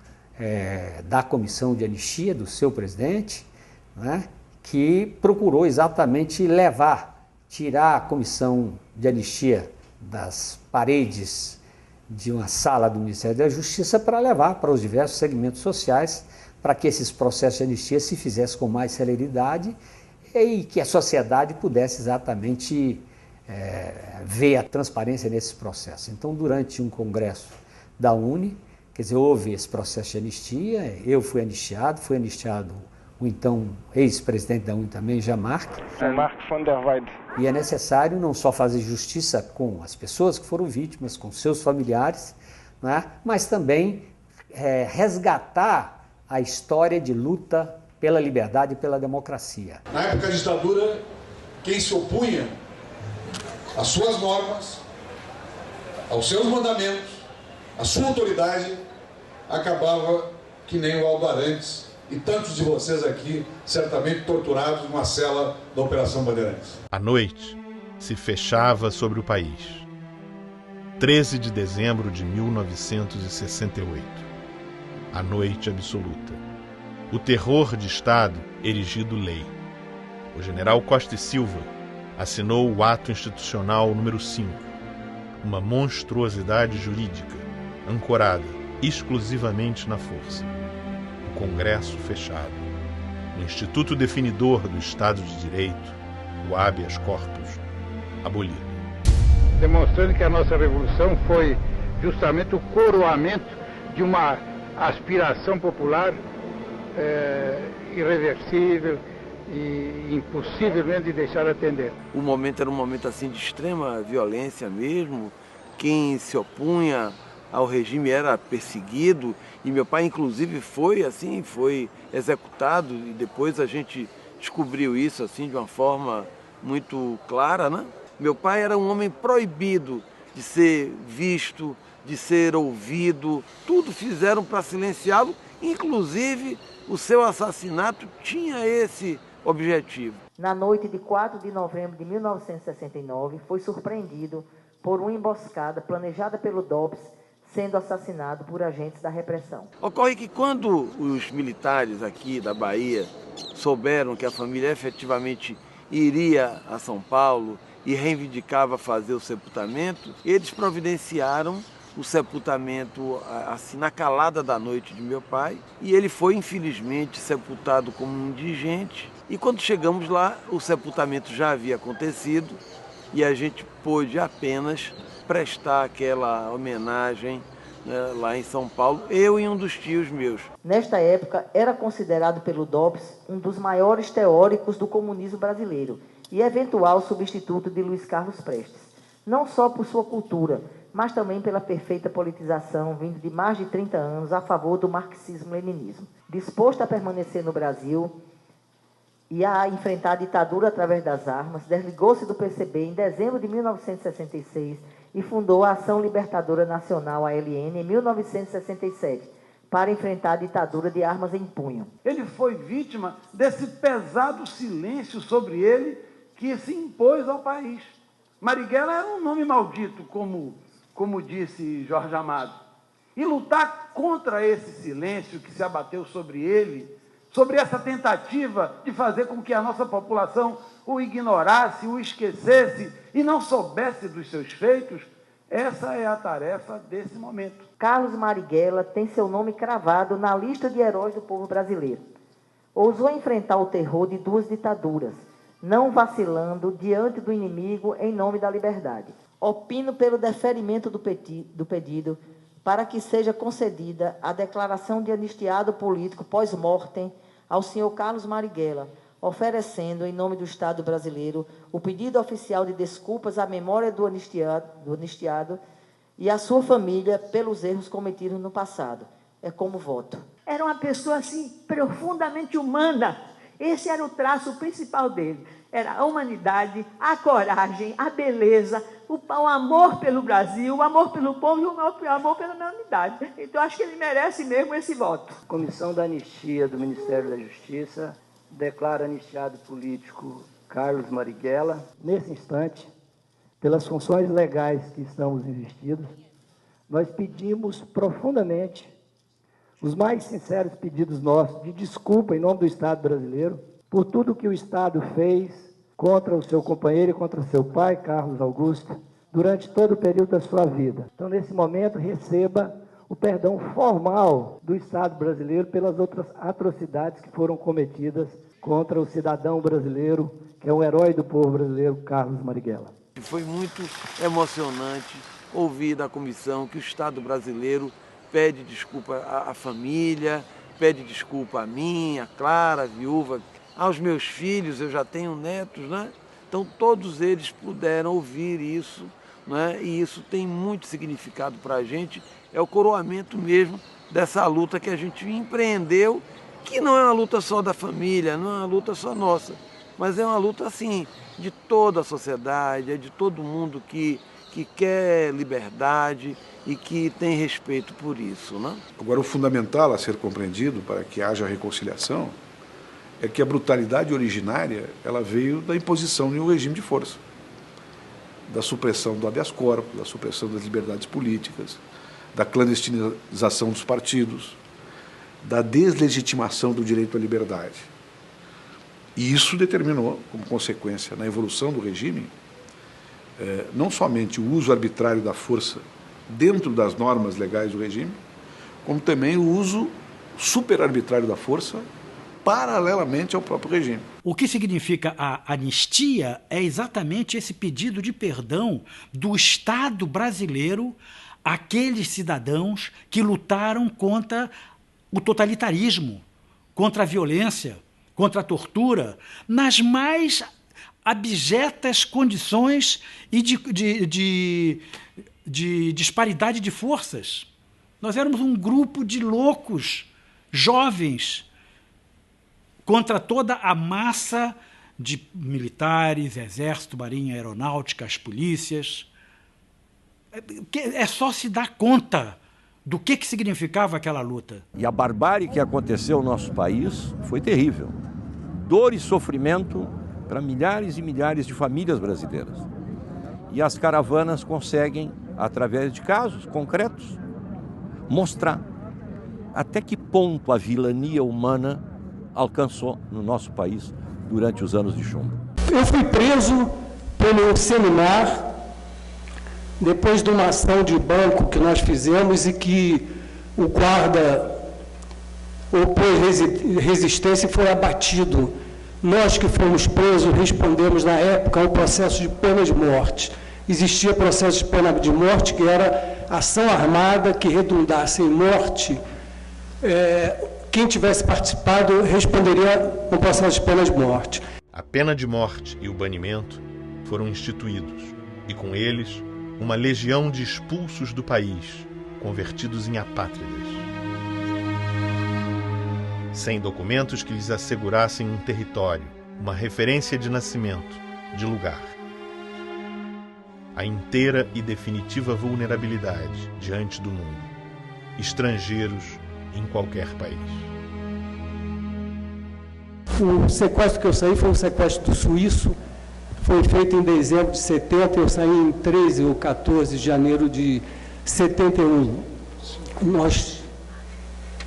da Comissão de Anistia, do seu presidente, né, que procurou exatamente tirar a Comissão de Anistia das paredes de uma sala do Ministério da Justiça para levar para os diversos segmentos sociais, para que esses processos de anistia se fizessem com mais celeridade e que a sociedade pudesse exatamente ver a transparência nesses processos. Então, durante um congresso da UNE, quer dizer, houve esse processo de anistia, eu fui anistiado o então ex-presidente da UNE também, Jean-Marc von der Weide. E é necessário não só fazer justiça com as pessoas que foram vítimas, com seus familiares, né, mas também resgatar a história de luta pela liberdade e pela democracia. Na época da ditadura, quem se opunha às suas normas, aos seus mandamentos, à sua autoridade, acabava que nem o Aldo Arantes e tantos de vocês aqui, certamente torturados numa cela da Operação Bandeirantes. A noite se fechava sobre o país. 13 de dezembro de 1968. A noite absoluta. O terror de Estado erigido lei. O general Costa e Silva assinou o ato institucional número 5, uma monstruosidade jurídica ancorada exclusivamente na força. O Congresso fechado. O Instituto Definidor do Estado de Direito, o habeas corpus, abolido. Demonstrando que a nossa revolução foi justamente o coroamento de uma aspiração popular irreversível e impossivelmente de deixar atender. O momento era um momento assim de extrema violência mesmo. Quem se opunha ao regime era perseguido e meu pai inclusive foi executado e depois a gente descobriu isso assim de uma forma muito clara, né? Meu pai era um homem proibido de ser visto, de ser ouvido, tudo fizeram para silenciá-lo, inclusive o seu assassinato tinha esse objetivo. Na noite de 4 de novembro de 1969, foi surpreendido por uma emboscada planejada pelo DOPS, sendo assassinado por agentes da repressão. Ocorre que quando os militares aqui da Bahia souberam que a família efetivamente iria a São Paulo e reivindicava fazer o sepultamento, eles providenciaram o sepultamento assim na calada da noite de meu pai e ele foi infelizmente sepultado como um indigente e quando chegamos lá o sepultamento já havia acontecido e a gente pôde apenas prestar aquela homenagem, né, lá em São Paulo, eu e um dos tios meus. Nesta época era considerado pelo DOPS um dos maiores teóricos do comunismo brasileiro e eventual substituto de Luiz Carlos Prestes, não só por sua cultura, mas também pela perfeita politização vindo de mais de 30 anos a favor do marxismo-leninismo. Disposto a permanecer no Brasil e a enfrentar a ditadura através das armas, desligou-se do PCB em dezembro de 1966 e fundou a Ação Libertadora Nacional, ALN, em 1967, para enfrentar a ditadura de armas em punho. Ele foi vítima desse pesado silêncio sobre ele que se impôs ao país. Marighella era um nome maldito, como disse Jorge Amado. E lutar contra esse silêncio que se abateu sobre ele, sobre essa tentativa de fazer com que a nossa população o ignorasse, o esquecesse e não soubesse dos seus feitos, essa é a tarefa desse momento. Carlos Marighella tem seu nome cravado na lista de heróis do povo brasileiro. Ousou enfrentar o terror de 2 ditaduras, não vacilando diante do inimigo em nome da liberdade. Opino pelo deferimento do pedido para que seja concedida a declaração de anistiado político pós-mortem ao senhor Carlos Marighella, oferecendo, em nome do Estado brasileiro, o pedido oficial de desculpas à memória do anistiado e à sua família pelos erros cometidos no passado. É como voto. Era uma pessoa, assim, profundamente humana. Esse era o traço principal dele. Era a humanidade, a coragem, a beleza, o amor pelo Brasil, o amor pelo povo e o amor pela humanidade. Então, acho que ele merece mesmo esse voto. A Comissão da Anistia do Ministério da Justiça declara anistiado político Carlos Marighella. Nesse instante, pelas funções legais que estamos investidos, nós pedimos profundamente os mais sinceros pedidos nossos de desculpa em nome do Estado brasileiro por tudo que o Estado fez contra o seu companheiro e contra o seu pai, Carlos Augusto, durante todo o período da sua vida. Então, nesse momento, receba o perdão formal do Estado brasileiro pelas outras atrocidades que foram cometidas contra o cidadão brasileiro, que é um herói do povo brasileiro, Carlos Marighella. Foi muito emocionante ouvir da comissão que o Estado brasileiro pede desculpa à família, pede desculpa a mim, a Clara, a viúva, aos meus filhos, eu já tenho netos, né? Então todos eles puderam ouvir isso, né? E isso tem muito significado para a gente, é o coroamento mesmo dessa luta que a gente empreendeu, que não é uma luta só da família, não é uma luta só nossa, mas é uma luta, assim, de toda a sociedade, é de todo mundo que quer liberdade e que tem respeito por isso, né? Agora, o fundamental a ser compreendido para que haja reconciliação é que a brutalidade originária ela veio da imposição de um regime de força, da supressão do habeas corpus, da supressão das liberdades políticas, da clandestinização dos partidos, da deslegitimação do direito à liberdade. E isso determinou, como consequência, na evolução do regime, não somente o uso arbitrário da força dentro das normas legais do regime, como também o uso superarbitrário da força paralelamente ao próprio regime. O que significa a anistia é exatamente esse pedido de perdão do Estado brasileiro àqueles cidadãos que lutaram contra o totalitarismo, contra a violência, contra a tortura, nas mais abjetas condições e de disparidade de forças. Nós éramos um grupo de loucos, jovens, contra toda a massa de militares, exército, marinha, aeronáutica, as polícias. É só se dar conta do que significava aquela luta. E a barbárie que aconteceu no nosso país foi terrível. Dor e sofrimento para milhares e milhares de famílias brasileiras. E as caravanas conseguem, através de casos concretos, mostrar até que ponto a vilania humana alcançou no nosso país durante os anos de chumbo. Eu fui preso pelo Seminar, depois de uma ação de banco que nós fizemos e que o guarda opôs resistência e foi abatido. Nós que fomos presos respondemos na época ao processo de pena de morte. Existia processo de pena de morte que era ação armada que redundasse em morte. Quem tivesse participado responderia no processo de pena de morte. A pena de morte e o banimento foram instituídos, e com eles uma legião de expulsos do país, convertidos em apátridas. Sem documentos que lhes assegurassem um território, uma referência de nascimento, de lugar. A inteira e definitiva vulnerabilidade diante do mundo. Estrangeiros em qualquer país. O sequestro que eu saí foi um sequestro suíço, foi feito em dezembro de 70, eu saí em 13 ou 14 de janeiro de 71.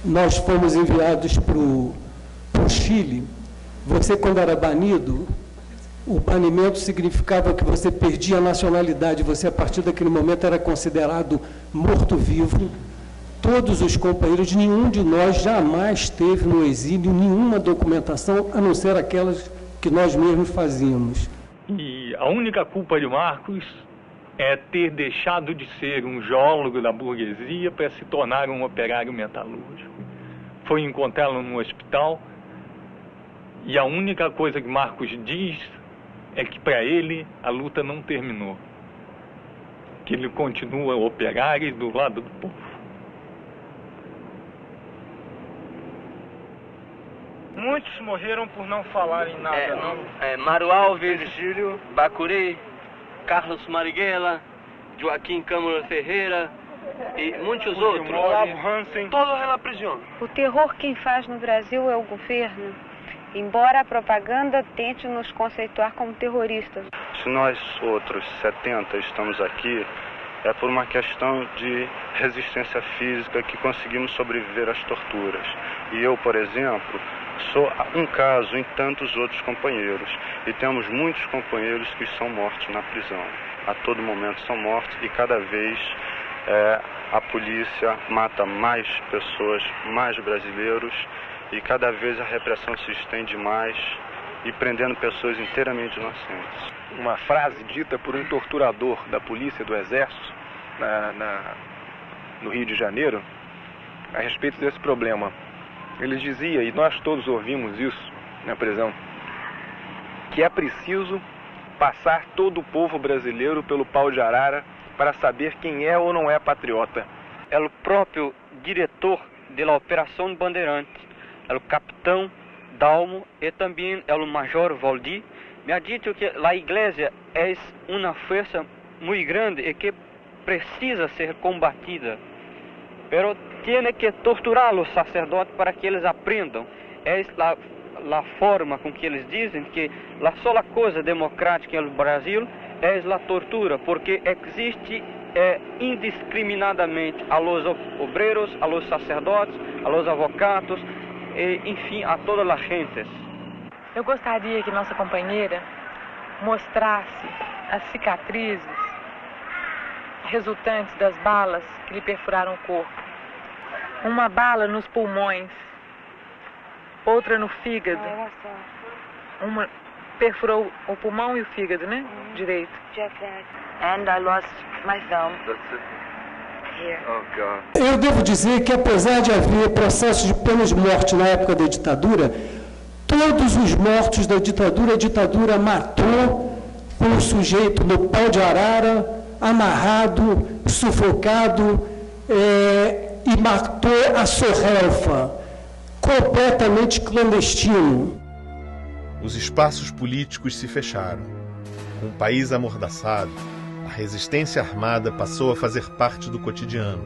Nós fomos enviados para o Chile. Você, quando era banido, o banimento significava que você perdia a nacionalidade, você, a partir daquele momento, era considerado morto-vivo. Todos os companheiros, nenhum de nós jamais teve no exílio nenhuma documentação, a não ser aquelas que nós mesmos fazíamos. E a única culpa de Marcos é ter deixado de ser um geólogo da burguesia para se tornar um operário metalúrgico. Foi encontrá-lo no hospital e a única coisa que Marcos diz é que para ele a luta não terminou, que ele continua operário do lado do povo. Muitos morreram por não falarem nada, não? Mário Alves, Virgílio, Bacuri, Carlos Marighella, Joaquim Câmara Ferreira e muitos outros. Olavo Hansen. Todos na prisão. O terror quem faz no Brasil é o governo, embora a propaganda tente nos conceituar como terroristas. Se nós outros 70 estamos aqui, é por uma questão de resistência física que conseguimos sobreviver às torturas. E eu, por exemplo, sou um caso em tantos outros companheiros. E temos muitos companheiros que são mortos na prisão. A todo momento são mortos e cada vez a polícia mata mais pessoas, mais brasileiros, e cada vez a repressão se estende mais e prendendo pessoas inteiramente inocentes. Uma frase dita por um torturador da polícia do Exército no Rio de Janeiro a respeito desse problema. Ele dizia, e nós todos ouvimos isso na prisão, que é preciso passar todo o povo brasileiro pelo pau de arara para saber quem é ou não é patriota. É o próprio diretor da Operação Bandeirante, é o capitão Dalmo e também é o major Valdir, me ha dito que a igreja é uma força muito grande e que precisa ser combatida. Pero tiene que torturar os sacerdotes para que eles aprendam. É a forma com que eles dizem que a sola coisa democrática no Brasil é a tortura, porque existe indiscriminadamente a los obreiros, a los sacerdotes, a los avocados, e, enfim, a todas as gentes. Eu gostaria que nossa companheira mostrasse as cicatrizes resultantes das balas que lhe perfuraram o corpo. Uma bala nos pulmões, outra no fígado. Uma perfurou o pulmão e o fígado, né? Direito. And I lost my thumb. Here. Oh, God. Eu devo dizer que, apesar de haver processo de pena de morte na época da ditadura, todos os mortos da ditadura, a ditadura matou um sujeito no pau de arara, amarrado, sufocado, e matou a sorrelfa, completamente clandestino. Os espaços políticos se fecharam. Com o país amordaçado, a resistência armada passou a fazer parte do cotidiano,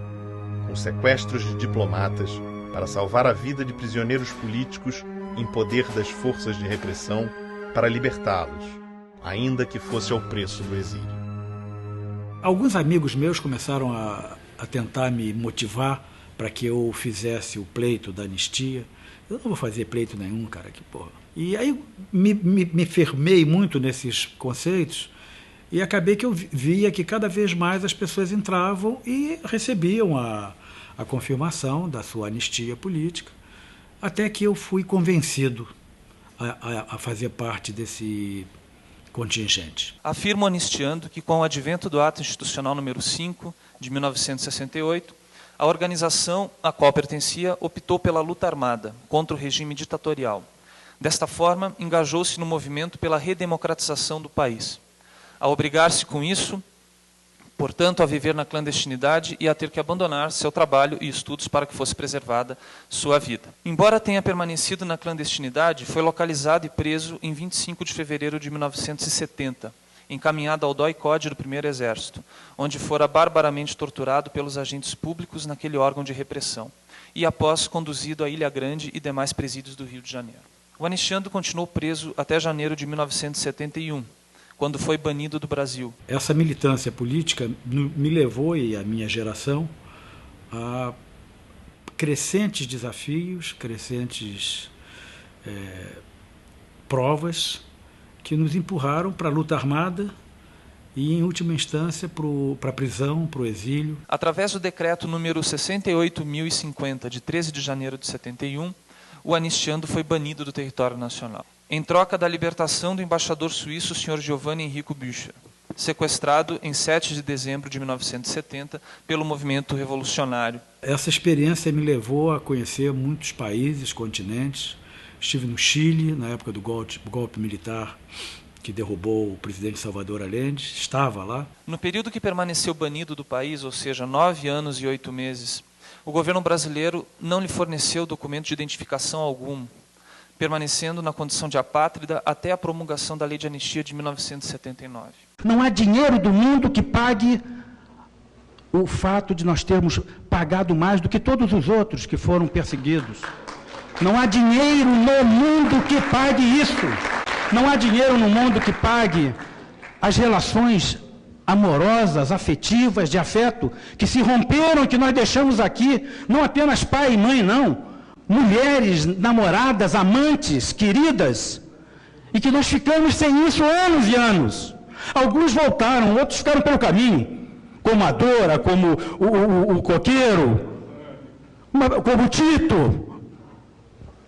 com sequestros de diplomatas para salvar a vida de prisioneiros políticos em poder das forças de repressão para libertá-los, ainda que fosse ao preço do exílio. Alguns amigos meus começaram a tentar me motivar para que eu fizesse o pleito da anistia. Eu não vou fazer pleito nenhum, cara, que porra. E aí me firmei muito nesses conceitos e acabei que eu via que cada vez mais as pessoas entravam e recebiam a confirmação da sua anistia política, até que eu fui convencido a fazer parte desse contingente. Afirmo anistiando que, com o advento do Ato Institucional número 5, de 1968, a organização a qual pertencia optou pela luta armada contra o regime ditatorial. Desta forma, engajou-se no movimento pela redemocratização do país. A obrigar-se com isso, portanto, a viver na clandestinidade e a ter que abandonar seu trabalho e estudos para que fosse preservada sua vida. Embora tenha permanecido na clandestinidade, foi localizado e preso em 25 de fevereiro de 1970 encaminhado ao DOI-CODE do Primeiro Exército, onde fora barbaramente torturado pelos agentes públicos naquele órgão de repressão, e após conduzido à Ilha Grande e demais presídios do Rio de Janeiro. O anistiando continuou preso até janeiro de 1971, quando foi banido do Brasil. Essa militância política me levou, e a minha geração, a crescentes desafios, crescentes provas que nos empurraram para a luta armada e, em última instância, para a prisão, para o exílio. Através do decreto número 68.050, de 13 de janeiro de 71, o anistiando foi banido do território nacional, em troca da libertação do embaixador suíço, Sr. Giovanni Enrico Bücher, sequestrado em 7 de dezembro de 1970 pelo movimento revolucionário. Essa experiência me levou a conhecer muitos países, continentes. Estive no Chile, na época do golpe militar que derrubou o presidente Salvador Allende, estava lá. No período que permaneceu banido do país, ou seja, 9 anos e 8 meses, o governo brasileiro não lhe forneceu documento de identificação algum, permanecendo na condição de apátrida até a promulgação da Lei de Anistia de 1979. Não há dinheiro do mundo que pague o fato de nós termos pagado mais do que todos os outros que foram perseguidos. Não há dinheiro no mundo que pague isso. Não há dinheiro no mundo que pague as relações amorosas, afetivas, de afeto, que se romperam, que nós deixamos aqui, não apenas pai e mãe, não. Mulheres, namoradas, amantes, queridas, e que nós ficamos sem isso anos e anos. Alguns voltaram, outros ficaram pelo caminho, como a Dora, como o Coqueiro, como o Tito.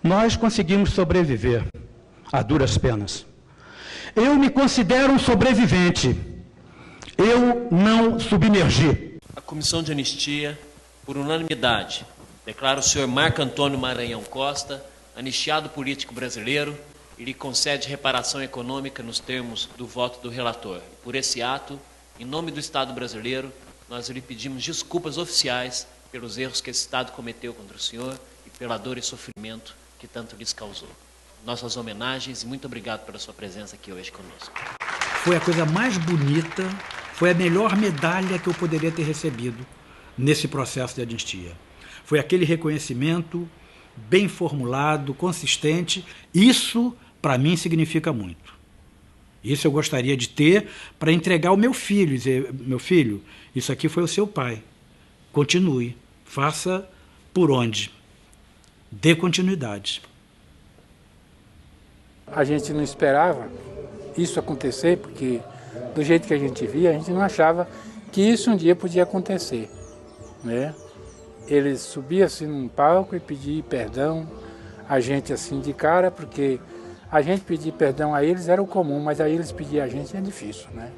Nós conseguimos sobreviver a duras penas. Eu me considero um sobrevivente. Eu não submergi. A Comissão de Anistia, por unanimidade, declara o senhor Marco Antônio Maranhão Costa anistiado político brasileiro e lhe concede reparação econômica nos termos do voto do relator. Por esse ato, em nome do Estado brasileiro, nós lhe pedimos desculpas oficiais pelos erros que esse Estado cometeu contra o senhor e pela dor e sofrimento que tanto lhes causou. Nossas homenagens e muito obrigado pela sua presença aqui hoje conosco. Foi a coisa mais bonita, foi a melhor medalha que eu poderia ter recebido nesse processo de anistia. Foi aquele reconhecimento bem formulado, consistente. Isso, para mim, significa muito. Isso eu gostaria de ter para entregar ao meu filho, dizer, meu filho, isso aqui foi o seu pai. Continue, faça por onde. Dê continuidade. A gente não esperava isso acontecer, porque do jeito que a gente via, a gente não achava que isso um dia podia acontecer, né? Eles subiam assim num palco e pediam perdão a gente assim de cara, porque a gente pedir perdão a eles era o comum, mas a eles pedir a gente é difícil, né?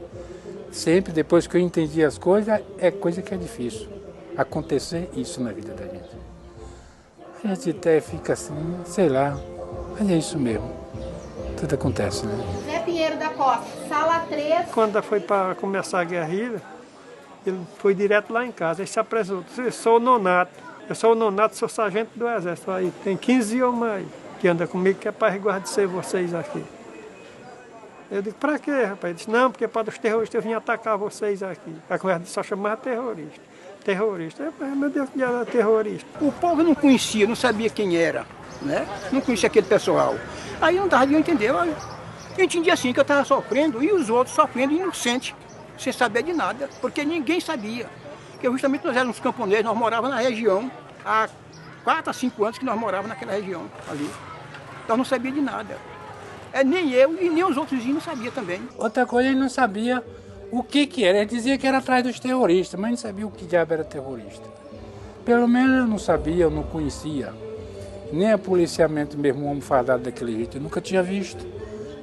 Sempre depois que eu entendi as coisas, é coisa que é difícil acontecer isso na vida da gente. A gente até fica assim, sei lá, mas é isso mesmo. Tudo acontece, né? Zé Pinheiro da Costa, sala 3. Quando foi para começar a guerrilha, ele foi direto lá em casa. Ele se apresentou. Eu sou o Nonato. Eu sou o Nonato, sou sargento do Exército. Aí tem 15 homens aí que andam comigo, que é para resguardecer vocês aqui. Eu digo, para quê, rapaz? Ele disse, não, porque para os terroristas eu vim atacar vocês aqui. A conversa só chamava terrorista. Terrorista. Eu, meu Deus, que era terrorista. O povo não conhecia, não sabia quem era, né? Não conhecia aquele pessoal. Aí não dava de eu entender. Eu entendi assim que eu estava sofrendo e os outros sofrendo inocente, sem saber de nada, porque ninguém sabia. Porque justamente nós éramos camponeses, nós morávamos na região, há 4 a 5 anos que nós morávamos naquela região ali. Nós não sabíamos de nada. Nem eu e nem os outros não sabiam também. Outra coisa, ele não sabia o que era. Ele dizia que era atrás dos terroristas, mas não sabia o que diabo era terrorista. Pelo menos eu não sabia, eu não conhecia. Nem a policiamento mesmo, um homem fardado daquele jeito, eu nunca tinha visto.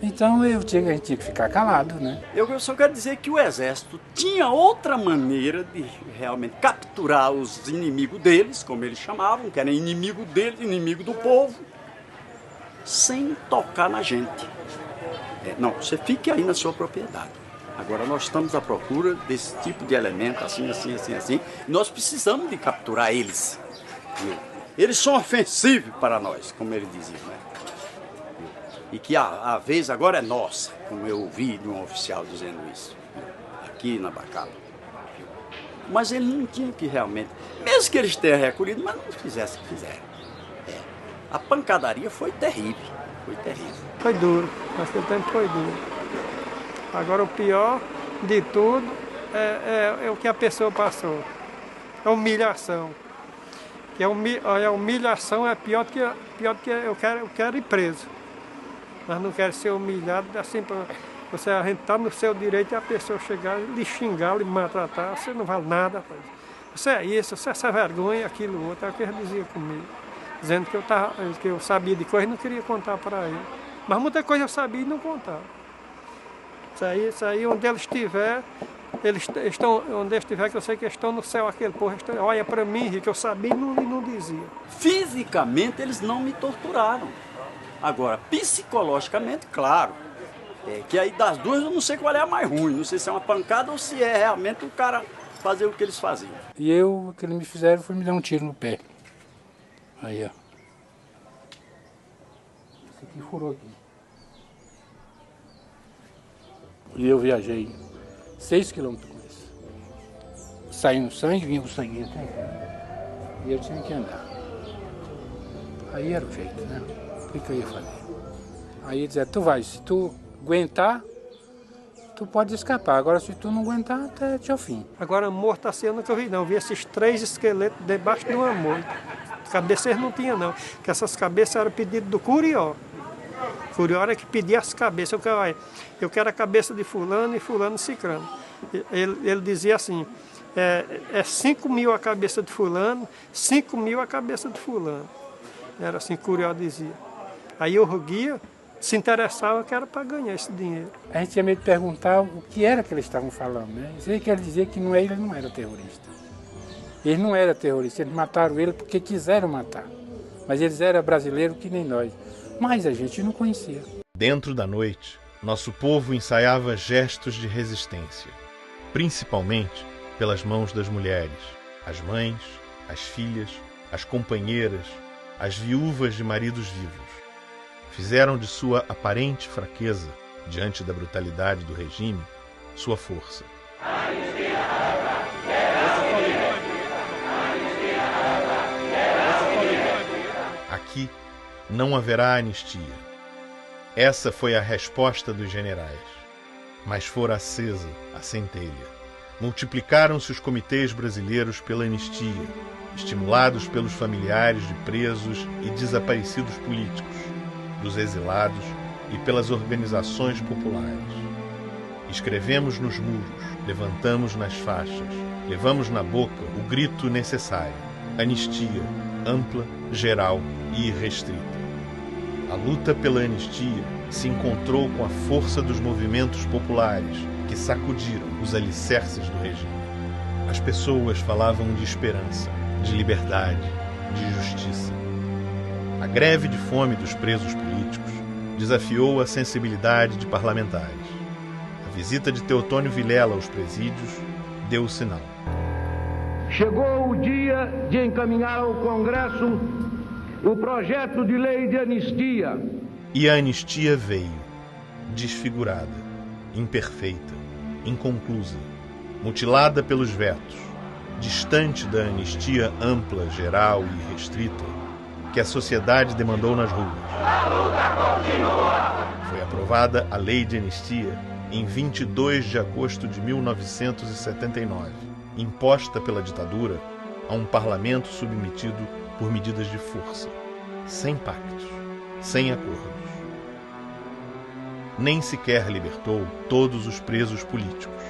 Então a gente tinha que ficar calado, né? Eu só quero dizer que o Exército tinha outra maneira de realmente capturar os inimigos deles, como eles chamavam, que era inimigo deles, inimigo do povo, sem tocar na gente. Não, você fique aí na sua propriedade. Agora nós estamos à procura desse tipo de elemento, assim. Nós precisamos de capturar eles. Eles são ofensivos para nós, como ele dizia, né? e que a vez agora é nossa, como eu ouvi de um oficial dizendo isso, aqui na Bacaba. Mas ele não tinha que realmente, mesmo que eles tenham recolhido, mas não fizesse o que fizeram. A pancadaria foi terrível, foi terrível. Foi duro, naquele tempo foi duro. Agora o pior de tudo é o que a pessoa passou, a humilhação. A humilhação é pior do que eu quero ir preso. Mas não quero ser humilhado assim para você, a gente está no seu direito e a pessoa chegar, lhe xingar, lhe maltratar, você não vale nada, rapaz. Você é isso, você é essa vergonha, aquilo outro, é o que ele dizia comigo. Dizendo que eu sabia de coisa e não queria contar para ele. Mas muita coisa eu sabia e não contava. Isso aí onde eles estiver, onde eles estiver, que eu sei que eles estão no céu, aquele povo, olha para mim, que eu sabia e não dizia. Fisicamente eles não me torturaram. Agora, psicologicamente, claro. Que aí das duas eu não sei qual é a mais ruim. Não sei se é uma pancada ou se é realmente o cara fazer o que eles faziam. E o que eles me fizeram foi me dar um tiro no pé. Aí, ó. Esse aqui furou aqui. E eu viajei 6 quilômetros com isso. Saindo sangue, vinha o sangue até aqui. E eu tinha que andar. Aí era o jeito, né? O que eu ia fazer? Aí ele dizia, tu vai, se tu aguentar, tu pode escapar. Agora, se tu não aguentar, até o fim. Agora, morto assim eu nunca vi, não. Eu vi esses 3 esqueletos debaixo de uma moita. Cabeça eles não tinham, não. Porque essas cabeças eram pedido do Curió. O Curió era que pedia as cabeças. Eu quero a cabeça de fulano e fulano cicrano. Ele dizia assim, 5 mil a cabeça de fulano, 5 mil a cabeça de fulano. Era assim que o Curió dizia. Aí o guia se interessava que era para ganhar esse dinheiro. A gente tinha medo de perguntar o que era que eles estavam falando, né? Isso aí quer dizer que ele não era terrorista. Ele não era terrorista, eles mataram ele porque quiseram matar. Mas eles eram brasileiros que nem nós. Mas a gente não conhecia. Dentro da noite, nosso povo ensaiava gestos de resistência, principalmente pelas mãos das mulheres, as mães, as filhas, as companheiras, as viúvas de maridos vivos. Fizeram de sua aparente fraqueza, diante da brutalidade do regime, sua força. Aqui não haverá anistia. Essa foi a resposta dos generais. Mas fora acesa a centelha. Multiplicaram-se os comitês brasileiros pela anistia, estimulados pelos familiares de presos e desaparecidos políticos, dos exilados e pelas organizações populares. Escrevemos nos muros, levantamos nas faixas, levamos na boca o grito necessário: anistia, ampla, geral e irrestrita. A luta pela anistia se encontrou com a força dos movimentos populares que sacudiram os alicerces do regime. As pessoas falavam de esperança, de liberdade, de justiça. A greve de fome dos presos políticos desafiou a sensibilidade de parlamentares. A visita de Teotônio Vilela aos presídios deu o sinal. Chegou o dia de encaminhar ao Congresso o projeto de lei de anistia. E a anistia veio, desfigurada, imperfeita, inconclusa, mutilada pelos vetos, distante da anistia ampla, geral e restrita que a sociedade demandou nas ruas. A luta continua! Foi aprovada a Lei de Anistia em 22 de agosto de 1979, imposta pela ditadura a um parlamento submetido por medidas de força, sem pactos, sem acordos. Nem sequer libertou todos os presos políticos,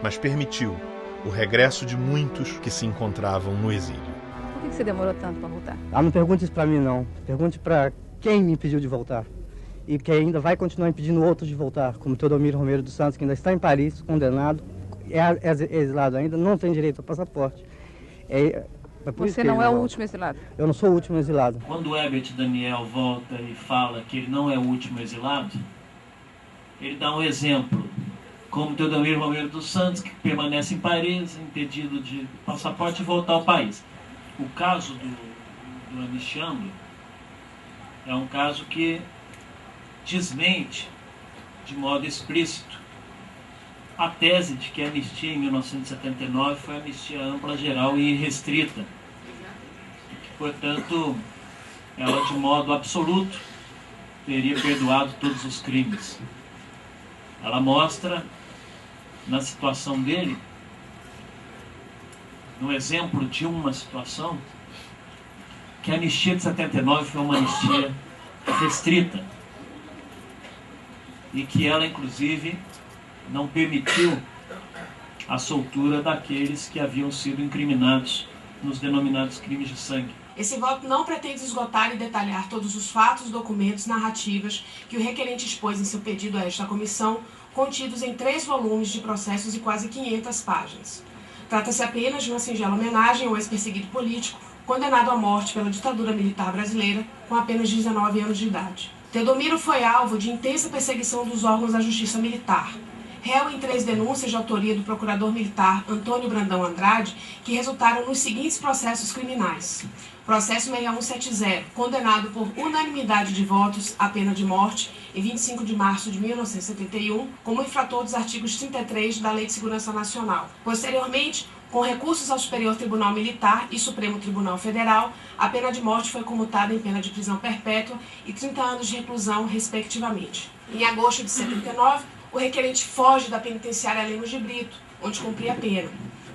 mas permitiu o regresso de muitos que se encontravam no exílio. Por que você demorou tanto para voltar? Ah, não pergunte isso para mim, não. Pergunte para quem me impediu de voltar. E que ainda vai continuar impedindo outros de voltar, como Teodomiro Romero dos Santos, que ainda está em Paris, condenado, é exilado ainda, não tem direito ao passaporte. Você não é o último exilado? Eu não sou o último exilado. Quando o Herbert Daniel volta e fala que ele não é o último exilado, ele dá um exemplo, como Teodomiro Romero dos Santos, que permanece em Paris, impedido de passaporte e voltar ao país. O caso do anistiando é um caso que desmente de modo explícito a tese de que a anistia em 1979 foi anistia ampla, geral e irrestrita. E que, portanto, ela de modo absoluto teria perdoado todos os crimes. Ela mostra, na situação dele, no exemplo de uma situação, que a anistia de 79 foi uma anistia restrita e que ela, inclusive, não permitiu a soltura daqueles que haviam sido incriminados nos denominados crimes de sangue. Esse voto não pretende esgotar e detalhar todos os fatos, documentos, narrativas que o requerente expôs em seu pedido a esta comissão, contidos em 3 volumes de processos e quase 500 páginas. Trata-se apenas de uma singela homenagem ao ex-perseguido político, condenado à morte pela ditadura militar brasileira, com apenas 19 anos de idade. Teodomiro foi alvo de intensa perseguição dos órgãos da Justiça Militar, réu em 3 denúncias de autoria do procurador militar Antônio Brandão Andrade, que resultaram nos seguintes processos criminais. Processo 6170, condenado por unanimidade de votos à pena de morte em 25 de março de 1971, como infrator dos artigos 33 da Lei de Segurança Nacional. Posteriormente, com recursos ao Superior Tribunal Militar e Supremo Tribunal Federal, a pena de morte foi comutada em pena de prisão perpétua e 30 anos de reclusão, respectivamente. Em agosto de 79, o requerente foge da penitenciária Lemos de Brito, onde cumpria a pena.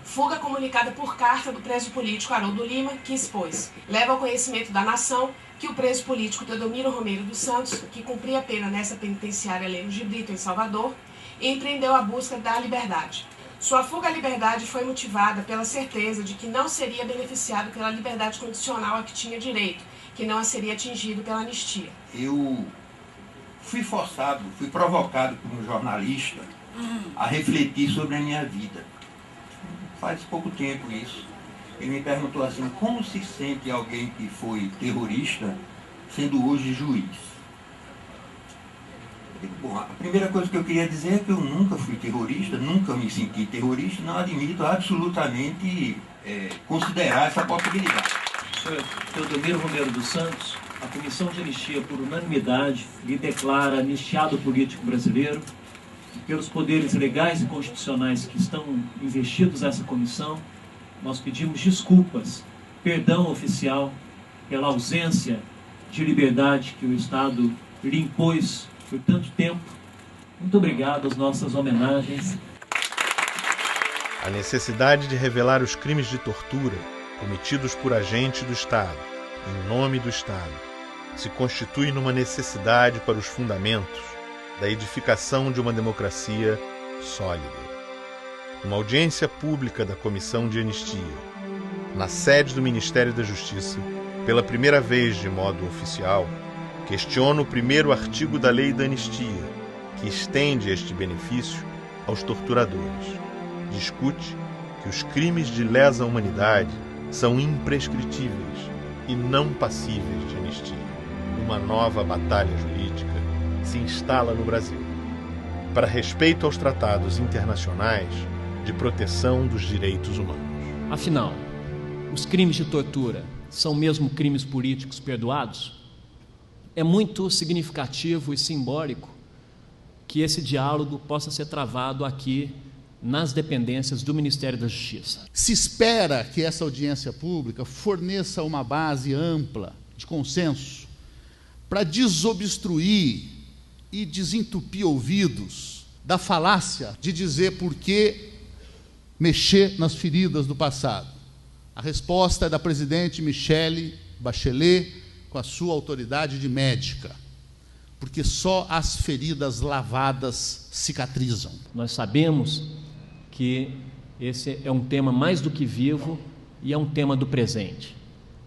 Fuga comunicada por carta do preso político Haroldo Lima, que expôs. Leva ao conhecimento da nação que o preso político Teodomiro Romeiro dos Santos, que cumpria a pena nessa penitenciária Lemos de Brito, em Salvador, empreendeu a busca da liberdade. Sua fuga à liberdade foi motivada pela certeza de que não seria beneficiado pela liberdade condicional a que tinha direito, que não a seria atingido pela anistia. Eu fui forçado, fui provocado por um jornalista a refletir sobre a minha vida. Faz pouco tempo isso. Ele me perguntou assim, como se sente alguém que foi terrorista sendo hoje juiz? Eu digo, bom, a primeira coisa que eu queria dizer é que eu nunca fui terrorista, nunca me senti terrorista, não admito absolutamente considerar essa possibilidade. Senhor Teodomiro Romeiro dos Santos, a Comissão de Anistia, por unanimidade, lhe declara anistiado político brasileiro. Pelos poderes legais e constitucionais que estão investidos nessa comissão, nós pedimos desculpas, perdão oficial pela ausência de liberdade que o Estado lhe impôs por tanto tempo. Muito obrigado às nossas homenagens. A necessidade de revelar os crimes de tortura cometidos por agentes do Estado, em nome do Estado, se constitui numa necessidade para os fundamentos da edificação de uma democracia sólida. Uma audiência pública da Comissão de Anistia, na sede do Ministério da Justiça, pela primeira vez de modo oficial, questiona o primeiro artigo da Lei da Anistia, que estende este benefício aos torturadores. Discute que os crimes de lesa humanidade são imprescritíveis e não passíveis de anistia. Uma nova batalha jurídica se instala no Brasil, para respeito aos tratados internacionais de proteção dos direitos humanos. Afinal, os crimes de tortura são mesmo crimes políticos perdoados? É muito significativo e simbólico que esse diálogo possa ser travado aqui nas dependências do Ministério da Justiça. Se espera que essa audiência pública forneça uma base ampla de consenso para desobstruir e desentupir ouvidos da falácia de dizer por que mexer nas feridas do passado. A resposta é da presidente Michelle Bachelet, com a sua autoridade de médica, porque só as feridas lavadas cicatrizam. Nós sabemos que esse é um tema mais do que vivo e é um tema do presente.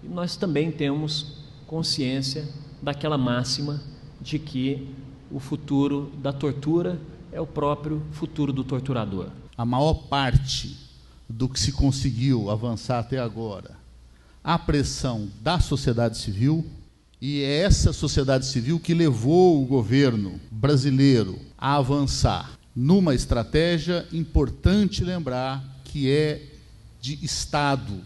E nós também temos consciência daquela máxima de que o futuro da tortura é o próprio futuro do torturador. A maior parte do que se conseguiu avançar até agora, a pressão da sociedade civil, e é essa sociedade civil que levou o governo brasileiro a avançar numa estratégia importante lembrar que é de Estado,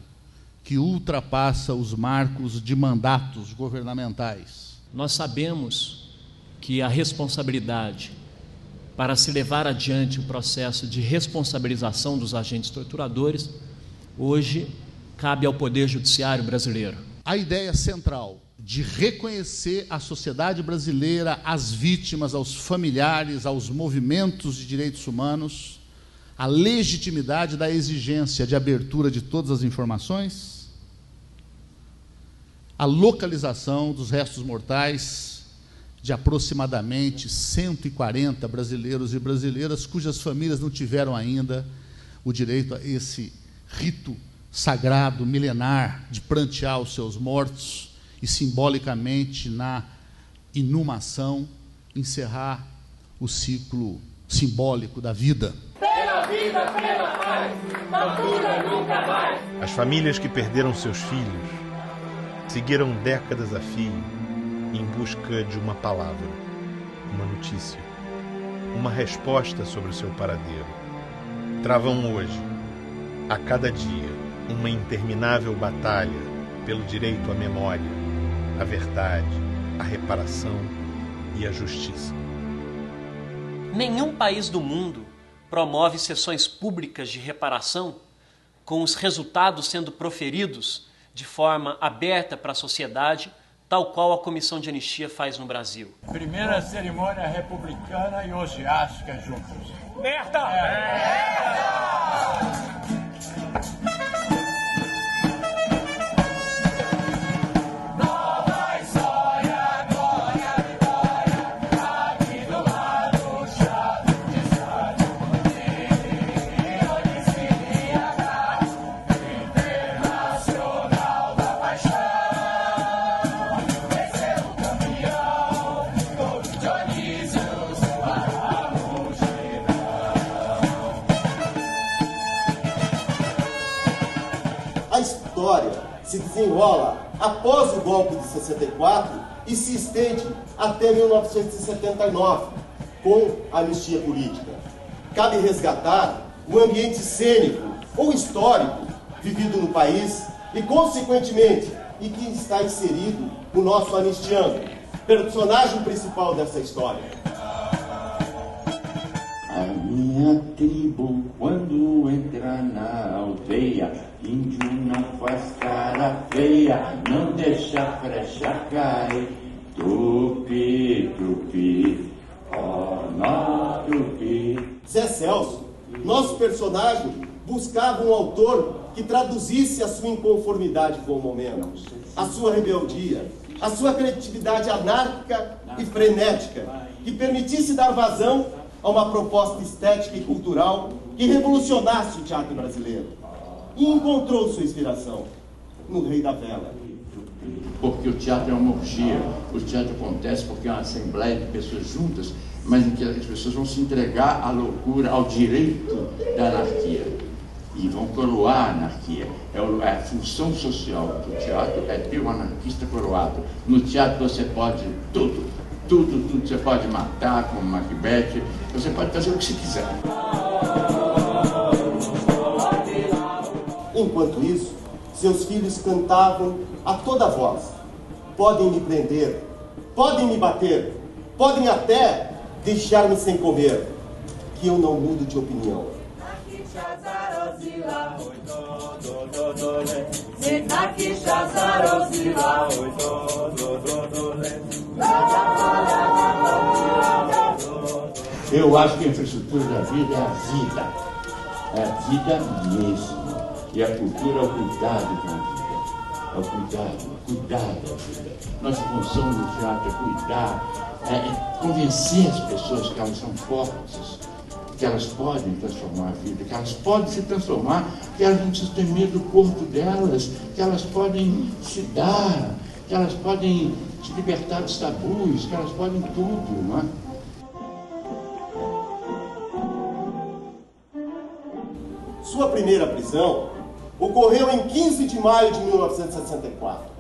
que ultrapassa os marcos de mandatos governamentais. Nós sabemos que a responsabilidade para se levar adiante o processo de responsabilização dos agentes torturadores, hoje cabe ao Poder Judiciário brasileiro. A ideia central de reconhecer à sociedade brasileira, às vítimas, aos familiares, aos movimentos de direitos humanos, a legitimidade da exigência de abertura de todas as informações, a localização dos restos mortais de aproximadamente 140 brasileiros e brasileiras cujas famílias não tiveram ainda o direito a esse rito sagrado, milenar, de prantear os seus mortos e, simbolicamente, na inumação, encerrar o ciclo simbólico da vida. Pela vida, pela paz, tortura nunca mais. As famílias que perderam seus filhos seguiram décadas a fio em busca de uma palavra, uma notícia, uma resposta sobre o seu paradeiro. Travam hoje, a cada dia, uma interminável batalha pelo direito à memória, à verdade, à reparação e à justiça. Nenhum país do mundo promove sessões públicas de reparação com os resultados sendo proferidos de forma aberta para a sociedade, tal qual a Comissão de Anistia faz no Brasil. Primeira cerimônia republicana e ogiástica juntos. Merda! Se desenrola após o golpe de 64 e se estende até 1979, com a anistia política. Cabe resgatar o ambiente cênico ou histórico vivido no país e, consequentemente, e que está inserido no nosso anistiano, personagem principal dessa história. A minha tribo, quando entra na aldeia, índio não faz cara feia, não deixa a frecha cair. Tupi, tupi, oh, nó, tupi. Zé Celso, nosso personagem, buscava um autor que traduzisse a sua inconformidade com o momento, a sua rebeldia, a sua criatividade anárquica e frenética, que permitisse dar vazão a uma proposta estética e cultural que revolucionasse o teatro brasileiro. E encontrou sua inspiração no Rei da Vela. Porque o teatro é uma orgia. O teatro acontece porque é uma assembleia de pessoas juntas, mas em que as pessoas vão se entregar à loucura, ao direito da anarquia. E vão coroar a anarquia. É a função social do teatro, é ter um anarquista coroado. No teatro você pode tudo. Tudo você pode matar, como Macbeth, você pode fazer o que você quiser. Enquanto isso, seus filhos cantavam a toda voz. Podem me prender, podem me bater, podem até deixar-me sem comer, que eu não mudo de opinião. Eu acho que a infraestrutura da vida é a vida. É a vida mesmo. E a cultura é o cuidado com a vida. É o cuidar da vida. Nossa função no teatro é cuidar, é convencer as pessoas que elas são fortes, que elas podem transformar a vida, que elas podem se transformar, que elas não precisam ter medo do corpo delas, que elas podem se dar, que elas podem se libertar dos tabus, que elas podem tudo, não é? Sua primeira prisão ocorreu em 15 de maio de 1964.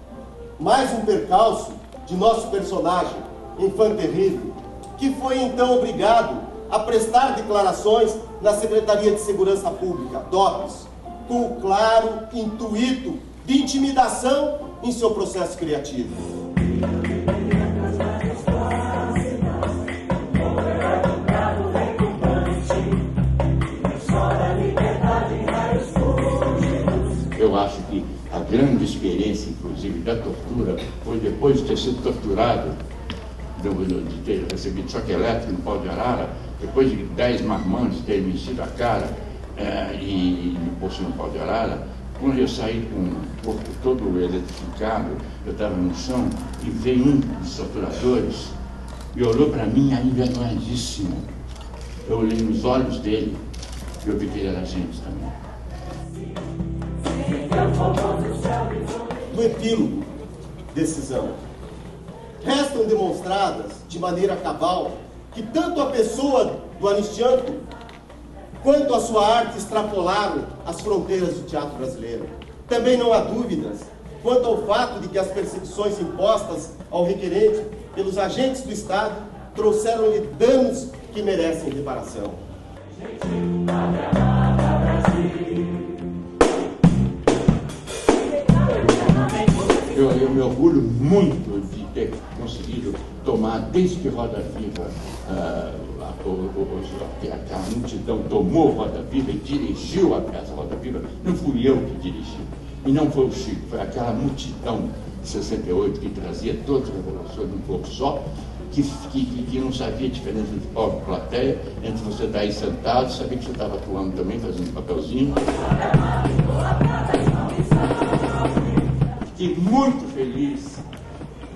Mais um percalço de nosso personagem, Infante Terrível, que foi então obrigado a prestar declarações na Secretaria de Segurança Pública, DOPS, com o claro intuito de intimidação em seu processo criativo. tive a grande experiência, inclusive, da tortura, foi depois de ter sido torturado, de ter recebido choque elétrico no pau de arara, depois de 10 marmanjos terem me enchido a cara e me posto no pau de arara. Quando eu saí com o corpo todo eletrificado, eu estava no chão e veio um dos torturadores e olhou para mim envergonhadíssimo. Eu olhei nos olhos dele e eu vi que ele era gente também. No epílogo, decisão. Restam demonstradas de maneira cabal que tanto a pessoa do anistiando quanto a sua arte extrapolaram as fronteiras do teatro brasileiro. Também não há dúvidas quanto ao fato de que as perseguições impostas ao requerente pelos agentes do Estado trouxeram-lhe danos que merecem reparação. Eu me orgulho muito de ter conseguido tomar, desde que Roda Viva, aquela multidão tomou Roda Viva e dirigiu a peça Roda Viva. Não fui eu que dirigi, e não foi o Chico, foi aquela multidão de 68 que trazia todas as revelações num corpo só, que não sabia a diferença entre palco e plateia, entre você estar aí sentado, sabia que você estava atuando também, fazendo um papelzinho. Fiquei muito feliz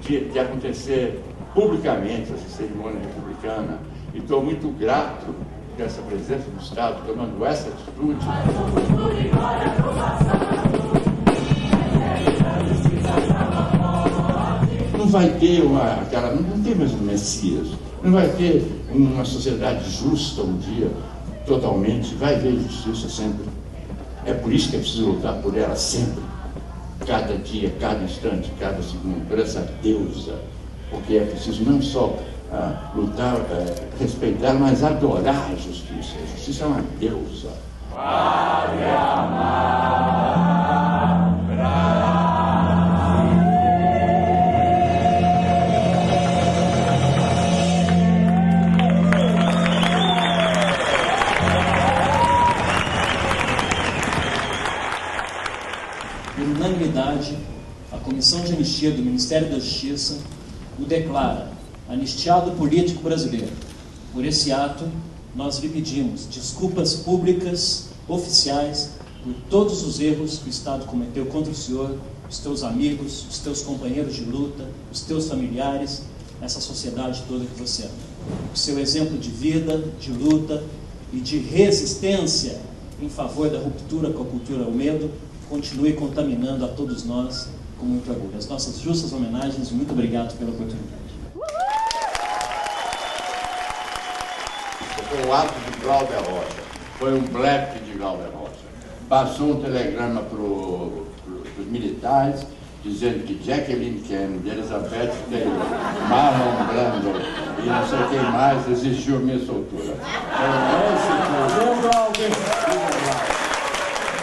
de acontecer publicamente essa cerimônia republicana e estou muito grato dessa presença do Estado tomando essa atitude. Não vai ter não tem mais um Messias, não vai ter uma sociedade justa um dia, totalmente, vai haver justiça sempre. É por isso que é preciso lutar por ela sempre, cada dia, cada instante, cada segundo, por essa deusa, porque é preciso não só lutar, respeitar, mas adorar a justiça. A justiça é uma deusa. Por unanimidade, a Comissão de Anistia do Ministério da Justiça o declara anistiado político brasileiro. Por esse ato, nós lhe pedimos desculpas públicas, oficiais, por todos os erros que o Estado cometeu contra o senhor, os teus amigos, os teus companheiros de luta, os teus familiares, essa sociedade toda que você ama. O seu exemplo de vida, de luta e de resistência em favor da ruptura com a cultura ao medo continue contaminando a todos nós com muito orgulho. As nossas justas homenagens e muito obrigado pela oportunidade. Foi um ato de Glauber Rocha, foi um blefe de Glauber Rocha. Passou um telegrama para os militares dizendo que Jacqueline Kennedy, Elizabeth Taylor, Marlon Brando e não sei quem mais exigiu a minha soltura.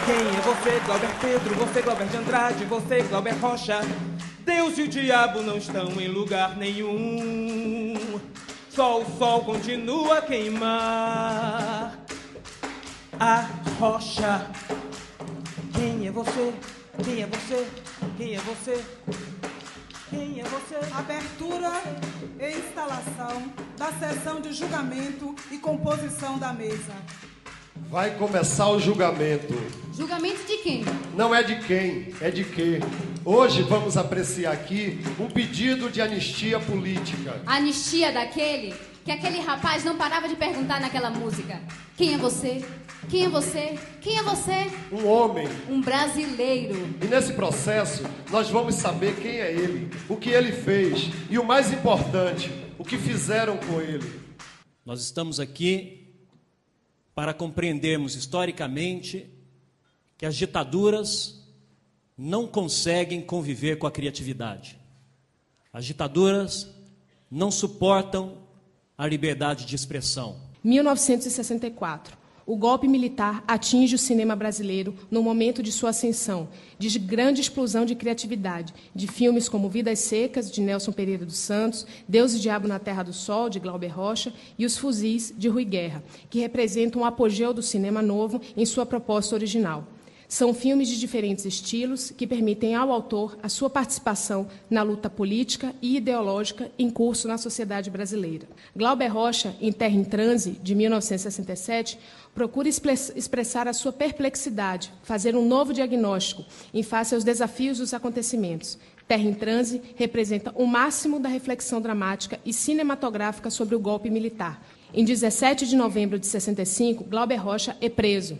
Quem é você, Glauber Pedro? Você, Glauber de Andrade? Você, Glauber Rocha? Deus e o diabo não estão em lugar nenhum. Só o sol continua a queimar a rocha. Quem é você? Quem é você? Quem é você? Quem é você? Abertura e instalação da sessão de julgamento e composição da mesa. Vai começar o julgamento. Julgamento de quem? Não é de quem, é de quê. Hoje vamos apreciar aqui um pedido de anistia política. Anistia daquele que aquele rapaz não parava de perguntar naquela música. Quem é você? Quem é você? Quem é você? Um homem. Um brasileiro. E nesse processo, nós vamos saber quem é ele, o que ele fez e, o mais importante, o que fizeram com ele. Nós estamos aqui para compreendermos historicamente que as ditaduras não conseguem conviver com a criatividade. As ditaduras não suportam a liberdade de expressão. 1964. O golpe militar atinge o cinema brasileiro no momento de sua ascensão, de grande explosão de criatividade, de filmes como Vidas Secas, de Nelson Pereira dos Santos, Deus e Diabo na Terra do Sol, de Glauber Rocha, e Os Fuzis, de Rui Guerra, que representam o apogeu do cinema novo em sua proposta original. São filmes de diferentes estilos que permitem ao autor a sua participação na luta política e ideológica em curso na sociedade brasileira. Glauber Rocha, em Terra em Transe, de 1967, procura expressar a sua perplexidade, fazer um novo diagnóstico em face aos desafios dos acontecimentos. Terra em Transe representa o máximo da reflexão dramática e cinematográfica sobre o golpe militar. Em 17 de novembro de 65, Glauber Rocha é preso.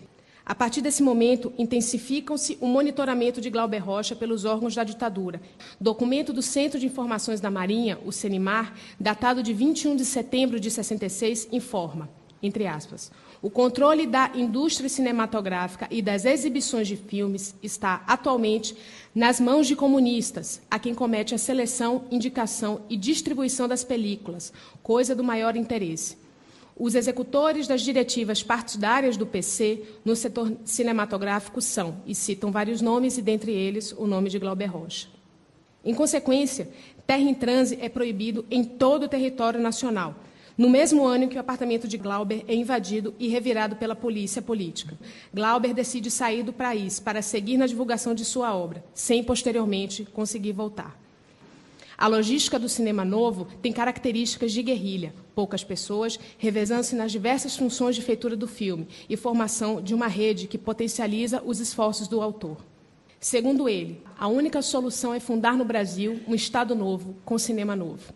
A partir desse momento, intensificam-se o monitoramento de Glauber Rocha pelos órgãos da ditadura. Documento do Centro de Informações da Marinha, o CENIMAR, datado de 21 de setembro de 66, informa, entre aspas, o controle da indústria cinematográfica e das exibições de filmes está, atualmente, nas mãos de comunistas, a quem compete a seleção, indicação e distribuição das películas, coisa do maior interesse. Os executores das diretivas partidárias do PC no setor cinematográfico são, e citam vários nomes, e dentre eles o nome de Glauber Rocha. Em consequência, Terra em Transe é proibido em todo o território nacional, no mesmo ano em que o apartamento de Glauber é invadido e revirado pela polícia política. Glauber decide sair do país para seguir na divulgação de sua obra, sem posteriormente conseguir voltar. A logística do cinema novo tem características de guerrilha, poucas pessoas, revezando-se nas diversas funções de feitura do filme e formação de uma rede que potencializa os esforços do autor. Segundo ele, a única solução é fundar no Brasil um Estado novo, com cinema novo.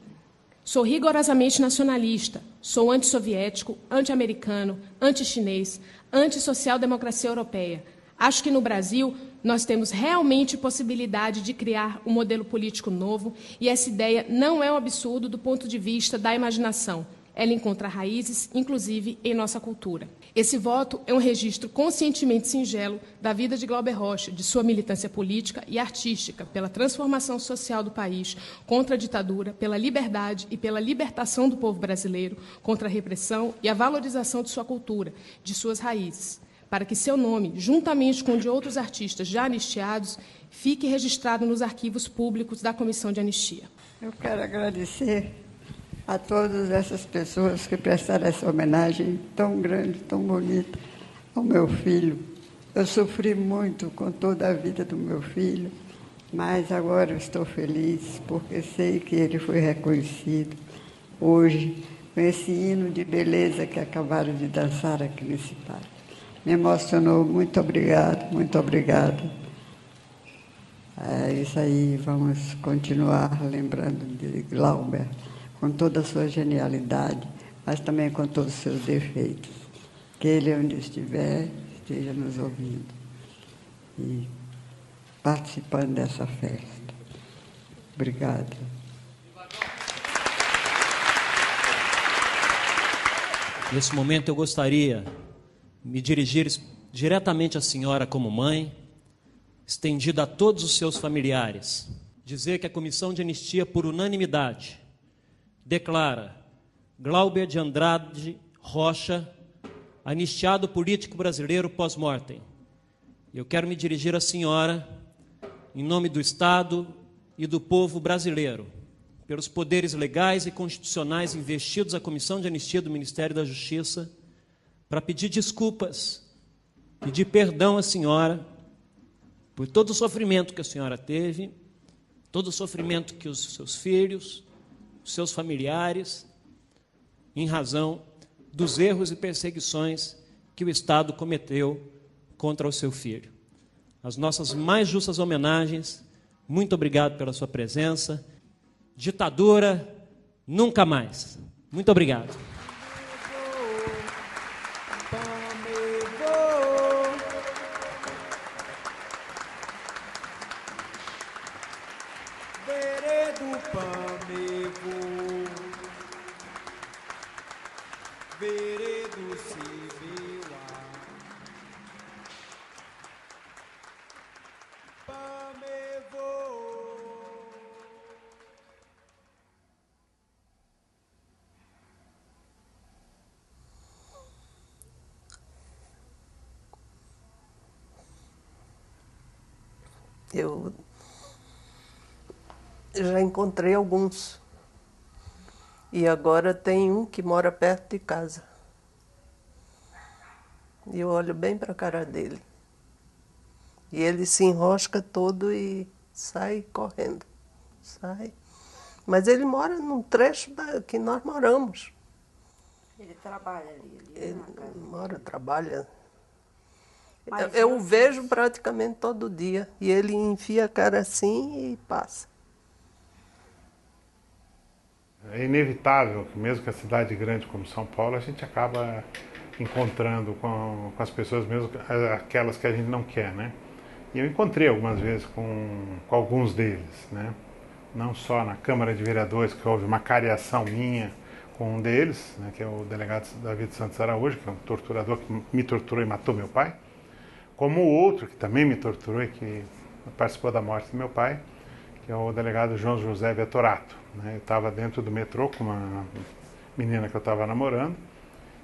Sou rigorosamente nacionalista, sou antissoviético, anti-americano, anti-chinês, anti-social-democracia europeia. Acho que no Brasil nós temos realmente possibilidade de criar um modelo político novo e essa ideia não é um absurdo do ponto de vista da imaginação. Ela encontra raízes, inclusive, em nossa cultura. Esse voto é um registro conscientemente singelo da vida de Glauber Rocha, de sua militância política e artística, pela transformação social do país, contra a ditadura, pela liberdade e pela libertação do povo brasileiro, contra a repressão e a valorização de sua cultura, de suas raízes, para que seu nome, juntamente com o de outros artistas já anistiados, fique registrado nos arquivos públicos da Comissão de Anistia. Eu quero agradecer a todas essas pessoas que prestaram essa homenagem tão grande, tão bonita ao meu filho. Eu sofri muito com toda a vida do meu filho, mas agora eu estou feliz porque sei que ele foi reconhecido hoje com esse hino de beleza que acabaram de dançar aqui nesse parque. Me emocionou, muito obrigado, muito obrigada. É isso aí, vamos continuar lembrando de Glauber, com toda a sua genialidade, mas também com todos os seus defeitos. Que ele, onde estiver, esteja nos ouvindo e participando dessa festa. Obrigada. Nesse momento eu gostaria de me dirigir diretamente à senhora como mãe, estendido a todos os seus familiares, dizer que a Comissão de Anistia, por unanimidade, declara Glauber de Andrade Rocha anistiado político brasileiro pós-mortem. Eu quero me dirigir à senhora em nome do Estado e do povo brasileiro, pelos poderes legais e constitucionais investidos à Comissão de Anistia do Ministério da Justiça, para pedir desculpas, pedir perdão à senhora por todo o sofrimento que a senhora teve, todo o sofrimento que os seus filhos, os seus familiares, em razão dos erros e perseguições que o Estado cometeu contra o seu filho. As nossas mais justas homenagens, muito obrigado pela sua presença. Ditadura, nunca mais. Muito obrigado. Eu já encontrei alguns. E agora tem um que mora perto de casa. E eu olho bem para a cara dele. E ele se enrosca todo e sai correndo. Sai. Mas ele mora num trecho que nós moramos. Ele trabalha ali. Ele mora, trabalha. Mas Eu o vejo praticamente todo dia. E ele enfia a cara assim e passa. É inevitável que mesmo que a cidade grande como São Paulo, a gente acaba encontrando com as pessoas, mesmo aquelas que a gente não quer, né? E eu encontrei algumas vezes com alguns deles, né? Não só na Câmara de Vereadores, que houve uma cariação minha com um deles, né, que é o delegado David Santos Araújo, que é um torturador que me torturou e matou meu pai, como o outro que também me torturou e que participou da morte do meu pai, que é o delegado João José Vettorato. Né? Eu estava dentro do metrô com uma menina que eu estava namorando,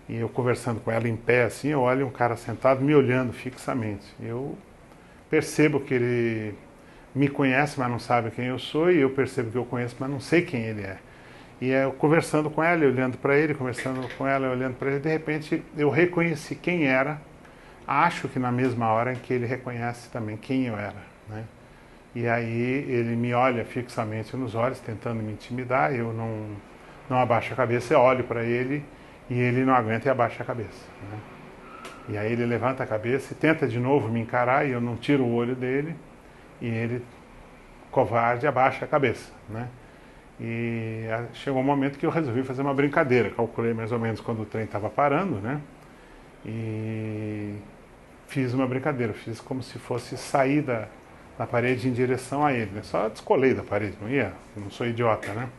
e eu conversando com ela em pé, assim, eu olho um cara sentado me olhando fixamente. Eu percebo que ele me conhece, mas não sabe quem eu sou, e eu percebo que eu conheço, mas não sei quem ele é. E eu conversando com ela, olhando para ele, conversando com ela, olhando para ele, de repente eu reconheci quem era, acho que na mesma hora em que ele reconhece também quem eu era, né? E aí ele me olha fixamente nos olhos, tentando me intimidar, eu não abaixo a cabeça, eu olho para ele e ele não aguenta e abaixa a cabeça, né? E aí ele levanta a cabeça e tenta de novo me encarar e eu não tiro o olho dele e ele, covarde, abaixa a cabeça, né? E chegou um momento que eu resolvi fazer uma brincadeira, calculei mais ou menos quando o trem estava parando, né? E fiz uma brincadeira, fiz como se fosse sair da parede em direção a ele, né? Só descolei da parede, não sou idiota, né?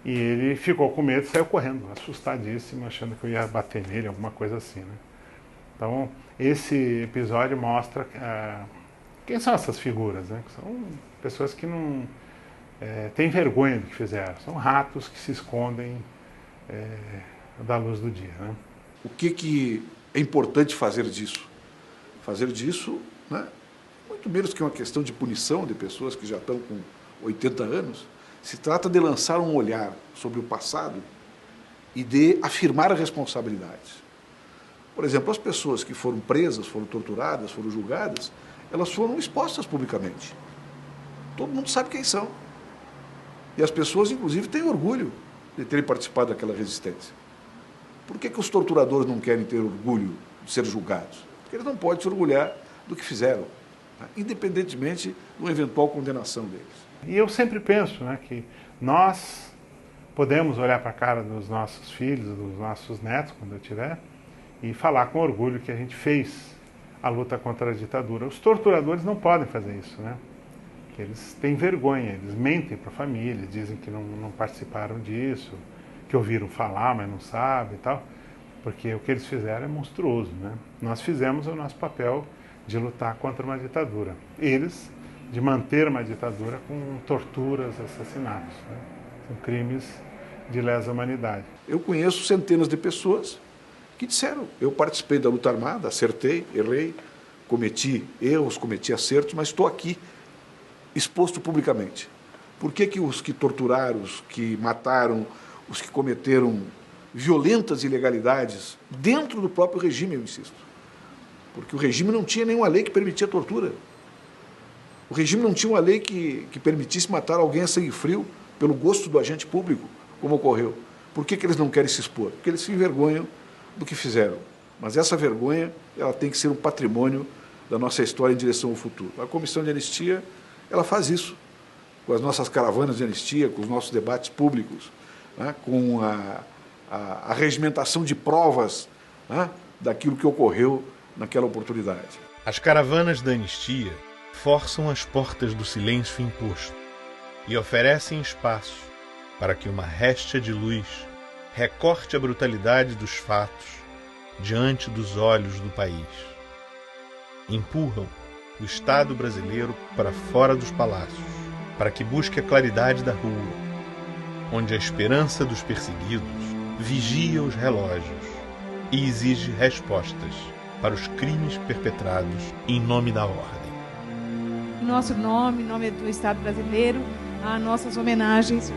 E ele ficou com medo e saiu correndo, assustadíssimo, achando que eu ia bater nele, alguma coisa assim, né? Então, esse episódio mostra quem são essas figuras, né? São pessoas que não têm vergonha do que fizeram, são ratos que se escondem da luz do dia, né? O que é importante fazer disso? Fazer disso, né, muito menos que uma questão de punição de pessoas que já estão com 80 anos, se trata de lançar um olhar sobre o passado e de afirmar responsabilidades. Por exemplo, as pessoas que foram presas, foram torturadas, foram julgadas, elas foram expostas publicamente. Todo mundo sabe quem são. E as pessoas, inclusive, têm orgulho de terem participado daquela resistência. Por que os torturadores não querem ter orgulho de ser julgados? Porque eles não podem se orgulhar do que fizeram, né, independentemente de uma eventual condenação deles. E eu sempre penso, né, que nós podemos olhar para a cara dos nossos filhos, dos nossos netos, quando eu tiver, e falar com orgulho que a gente fez a luta contra a ditadura. Os torturadores não podem fazer isso, né? Eles têm vergonha, eles mentem para a família, dizem que não participaram disso, que ouviram falar, mas não sabem e tal, porque o que eles fizeram é monstruoso, né? Nós fizemos o nosso papel de lutar contra uma ditadura. Eles, de manter uma ditadura com torturas, assassinatos, né? São crimes de lesa humanidade. Eu conheço centenas de pessoas que disseram, eu participei da luta armada, acertei, errei, cometi erros, cometi acertos, mas estou aqui, exposto publicamente. Por que os que torturaram, os que mataram, os que cometeram violentas ilegalidades dentro do próprio regime, eu insisto? Porque o regime não tinha nenhuma lei que permitia tortura. O regime não tinha uma lei que permitisse matar alguém a sangue frio pelo gosto do agente público, como ocorreu. Por que eles não querem se expor? Porque eles se envergonham do que fizeram. Mas essa vergonha, ela tem que ser um patrimônio da nossa história em direção ao futuro. A Comissão de Anistia, ela faz isso, com as nossas caravanas de anistia, com os nossos debates públicos, né, com a regimentação de provas, né, daquilo que ocorreu naquela oportunidade. As caravanas da anistia forçam as portas do silêncio imposto e oferecem espaço para que uma réstia de luz recorte a brutalidade dos fatos diante dos olhos do país. Empurram o Estado brasileiro para fora dos palácios, para que busque a claridade da rua, onde a esperança dos perseguidos vigia os relógios e exige respostas para os crimes perpetrados em nome da ordem. Em nosso nome, em nome do Estado brasileiro, a nossas homenagens.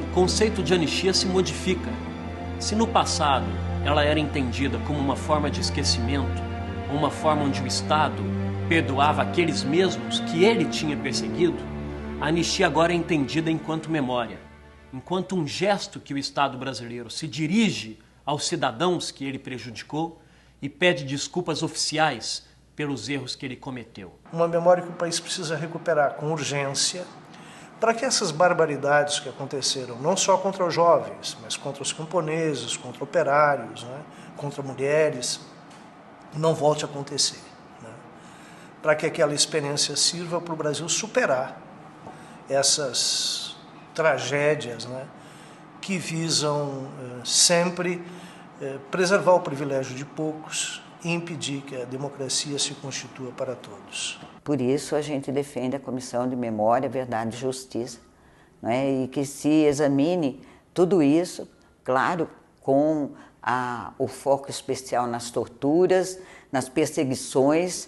O conceito de anistia se modifica. Se no passado ela era entendida como uma forma de esquecimento, uma forma onde o Estado perdoava aqueles mesmos que ele tinha perseguido, a anistia agora é entendida enquanto memória, enquanto um gesto que o Estado brasileiro se dirige aos cidadãos que ele prejudicou e pede desculpas oficiais pelos erros que ele cometeu. Uma memória que o país precisa recuperar com urgência, para que essas barbaridades que aconteceram, não só contra os jovens, mas contra os camponeses, contra operários, né, contra mulheres, não volte a acontecer. Né, para que aquela experiência sirva para o Brasil superar essas tragédias, né, que visam sempre preservar o privilégio de poucos e impedir que a democracia se constitua para todos. Por isso a gente defende a Comissão de Memória, Verdade e Justiça, né? E que se examine tudo isso, claro, com o foco especial nas torturas, nas perseguições,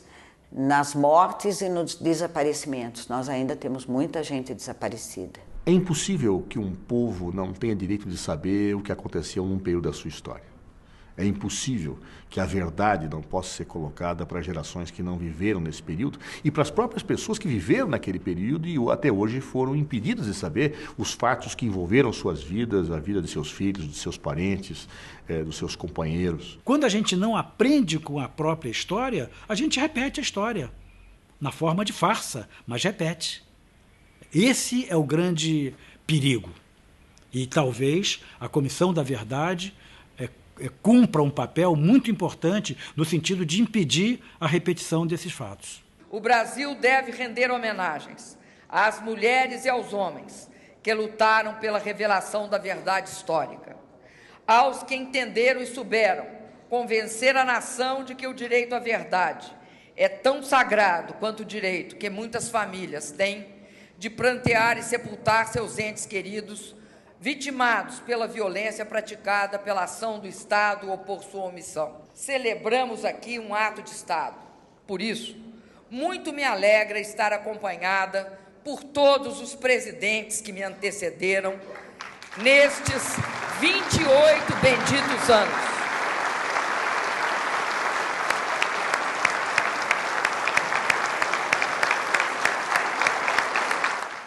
nas mortes e nos desaparecimentos. Nós ainda temos muita gente desaparecida. É impossível que um povo não tenha direito de saber o que aconteceu num período da sua história. É impossível que a verdade não possa ser colocada para gerações que não viveram nesse período e para as próprias pessoas que viveram naquele período e até hoje foram impedidas de saber os fatos que envolveram suas vidas, a vida de seus filhos, de seus parentes, dos seus companheiros. Quando a gente não aprende com a própria história, a gente repete a história, na forma de farsa, mas repete. Esse é o grande perigo. E talvez a Comissão da Verdade cumpra um papel muito importante no sentido de impedir a repetição desses fatos. O Brasil deve render homenagens às mulheres e aos homens que lutaram pela revelação da verdade histórica, aos que entenderam e souberam convencer a nação de que o direito à verdade é tão sagrado quanto o direito que muitas famílias têm de prantear e sepultar seus entes queridos vitimados pela violência praticada pela ação do Estado ou por sua omissão. Celebramos aqui um ato de Estado. Por isso, muito me alegra estar acompanhada por todos os presidentes que me antecederam nestes 28 benditos anos.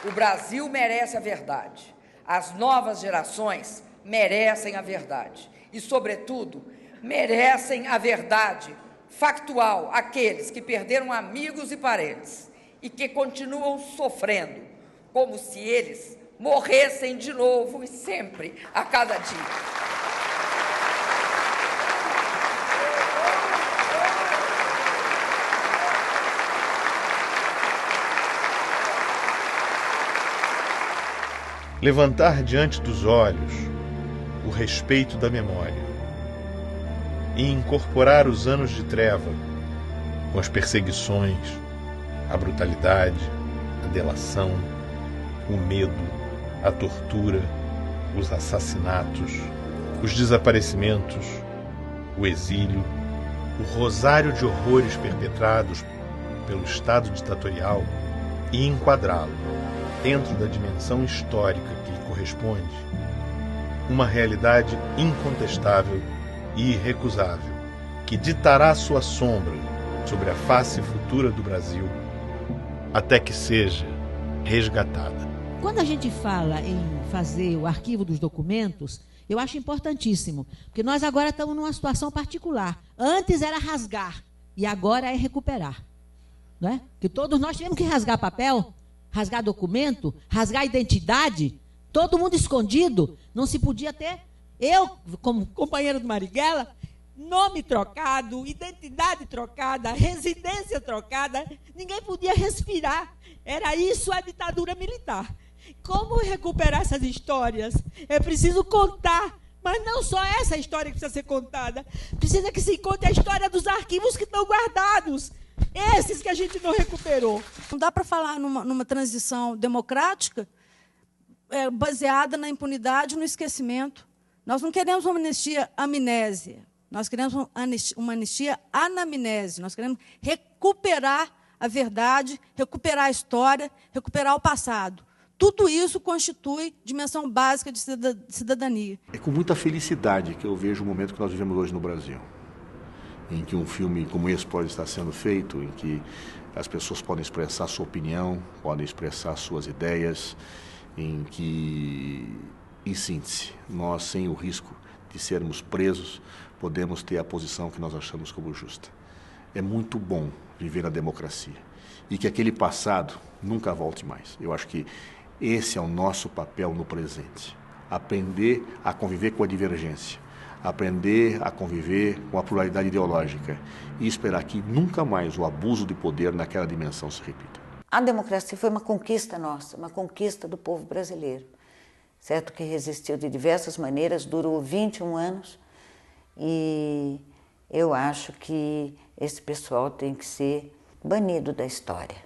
O Brasil merece a verdade. As novas gerações merecem a verdade e, sobretudo, merecem a verdade factual aqueles que perderam amigos e parentes e que continuam sofrendo, como se eles morressem de novo e sempre, a cada dia. Levantar diante dos olhos o respeito da memória e incorporar os anos de treva com as perseguições, a brutalidade, a delação, o medo, a tortura, os assassinatos, os desaparecimentos, o exílio, o rosário de horrores perpetrados pelo Estado ditatorial e enquadrá-lo dentro da dimensão histórica que lhe corresponde, uma realidade incontestável e irrecusável, que ditará sua sombra sobre a face futura do Brasil, até que seja resgatada. Quando a gente fala em fazer o arquivo dos documentos, eu acho importantíssimo, porque nós agora estamos numa situação particular. Antes era rasgar, e agora é recuperar. Não é? Que todos nós tivemos que rasgar papel, rasgar documento, rasgar identidade, todo mundo escondido, não se podia ter. Eu, como companheiro do Marighella, nome trocado, identidade trocada, residência trocada, ninguém podia respirar. Era isso a ditadura militar. Como recuperar essas histórias? É preciso contar, mas não só essa história que precisa ser contada. Precisa que se conte a história dos arquivos que estão guardados. Esses que a gente não recuperou. Não dá para falar numa transição democrática baseada na impunidade e no esquecimento. Nós não queremos uma anistia amnésia. Nós queremos uma anistia anamnese. Nós queremos recuperar a verdade, recuperar a história, recuperar o passado. Tudo isso constitui dimensão básica de cidadania. É com muita felicidade que eu vejo o momento que nós vivemos hoje no Brasil. em que um filme como esse pode estar sendo feito, em que as pessoas podem expressar sua opinião, podem expressar suas ideias, em que, em síntese, nós, sem o risco de sermos presos, podemos ter a posição que nós achamos como justa. É muito bom viver a democracia e que aquele passado nunca volte mais. Eu acho que esse é o nosso papel no presente. Aprender a conviver com a divergência, aprender a conviver com a pluralidade ideológica e esperar que nunca mais o abuso de poder naquela dimensão se repita. A democracia foi uma conquista nossa, uma conquista do povo brasileiro, certo? Que resistiu de diversas maneiras, durou 21 anos e eu acho que esse pessoal tem que ser banido da história,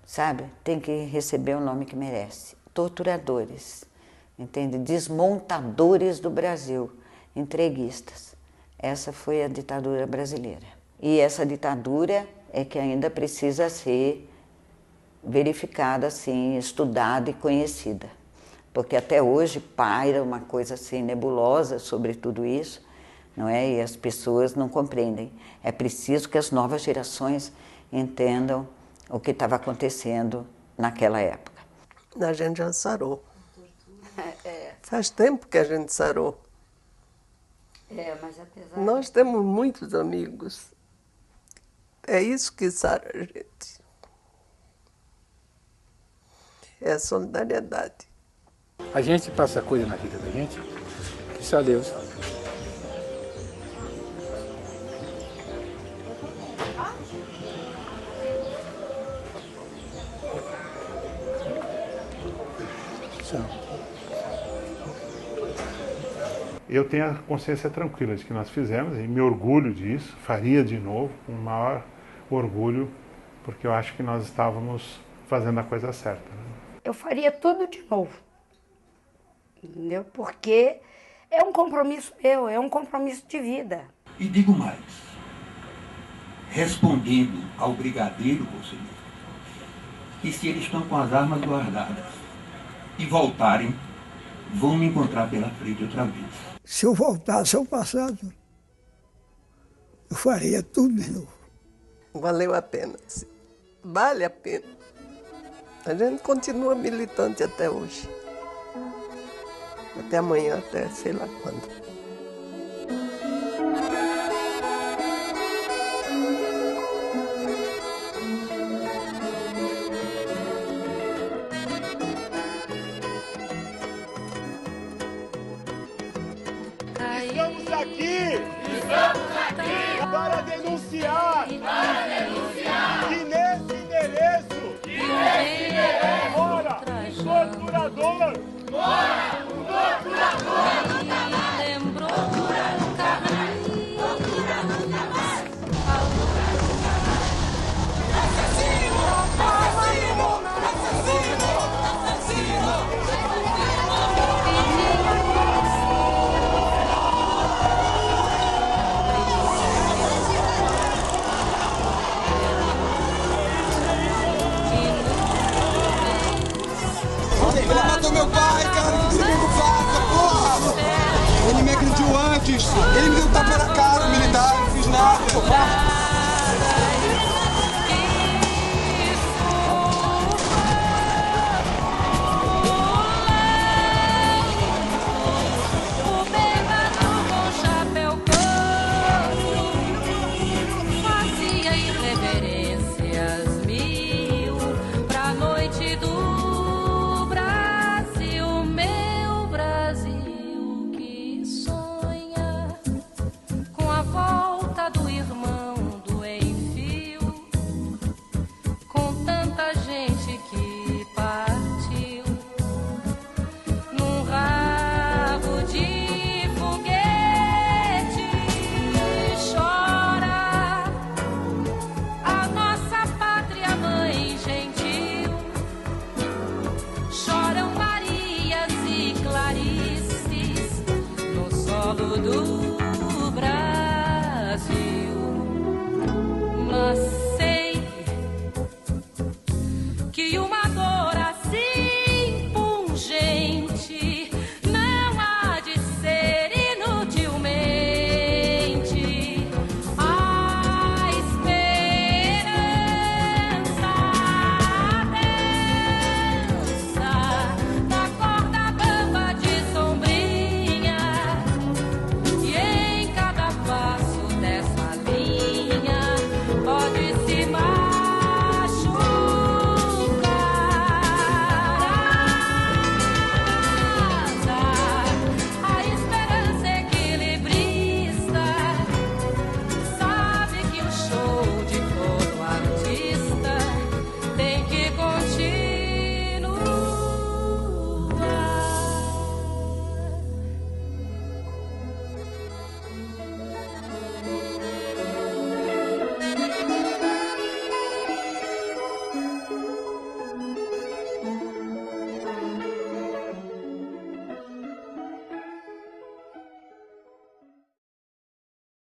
sabe? Tem que receber o nome que merece. Torturadores, entende? Desmontadores do Brasil, entreguistas. Essa foi a ditadura brasileira. E essa ditadura é que ainda precisa ser verificada, assim, estudada e conhecida. Porque até hoje paira uma coisa assim nebulosa sobre tudo isso, não é? E as pessoas não compreendem. É preciso que as novas gerações entendam o que estava acontecendo naquela época. A gente já sarou. Faz tempo que a gente sarou. Mas apesar... Nós temos muitos amigos. É isso que sara a gente. É a solidariedade. A gente passa coisa na vida da gente que só Deus. Eu tenho a consciência tranquila de que nós fizemos e me orgulho disso, faria de novo, com o maior orgulho, porque eu acho que nós estávamos fazendo a coisa certa. Né? Eu faria tudo de novo, entendeu? Porque é um compromisso meu, é um compromisso de vida. E digo mais, respondendo ao brigadeiro conselheiro, que se eles estão com as armas guardadas e voltarem, vão me encontrar pela frente outra vez. Se eu voltasse ao passado, eu faria tudo de novo. Valeu a pena, sim. Vale a pena. A gente continua militante até hoje. Até amanhã, até sei lá quando. Estamos aqui para denunciar que nesse endereço mora um torturador. Lembrou nunca mais. Ele matou meu pai, cara, que você me faca, porra! Ele me agrediu antes, ele me deu tapa na cara, militar, não fiz nada. Do Brasil, mas sei que uma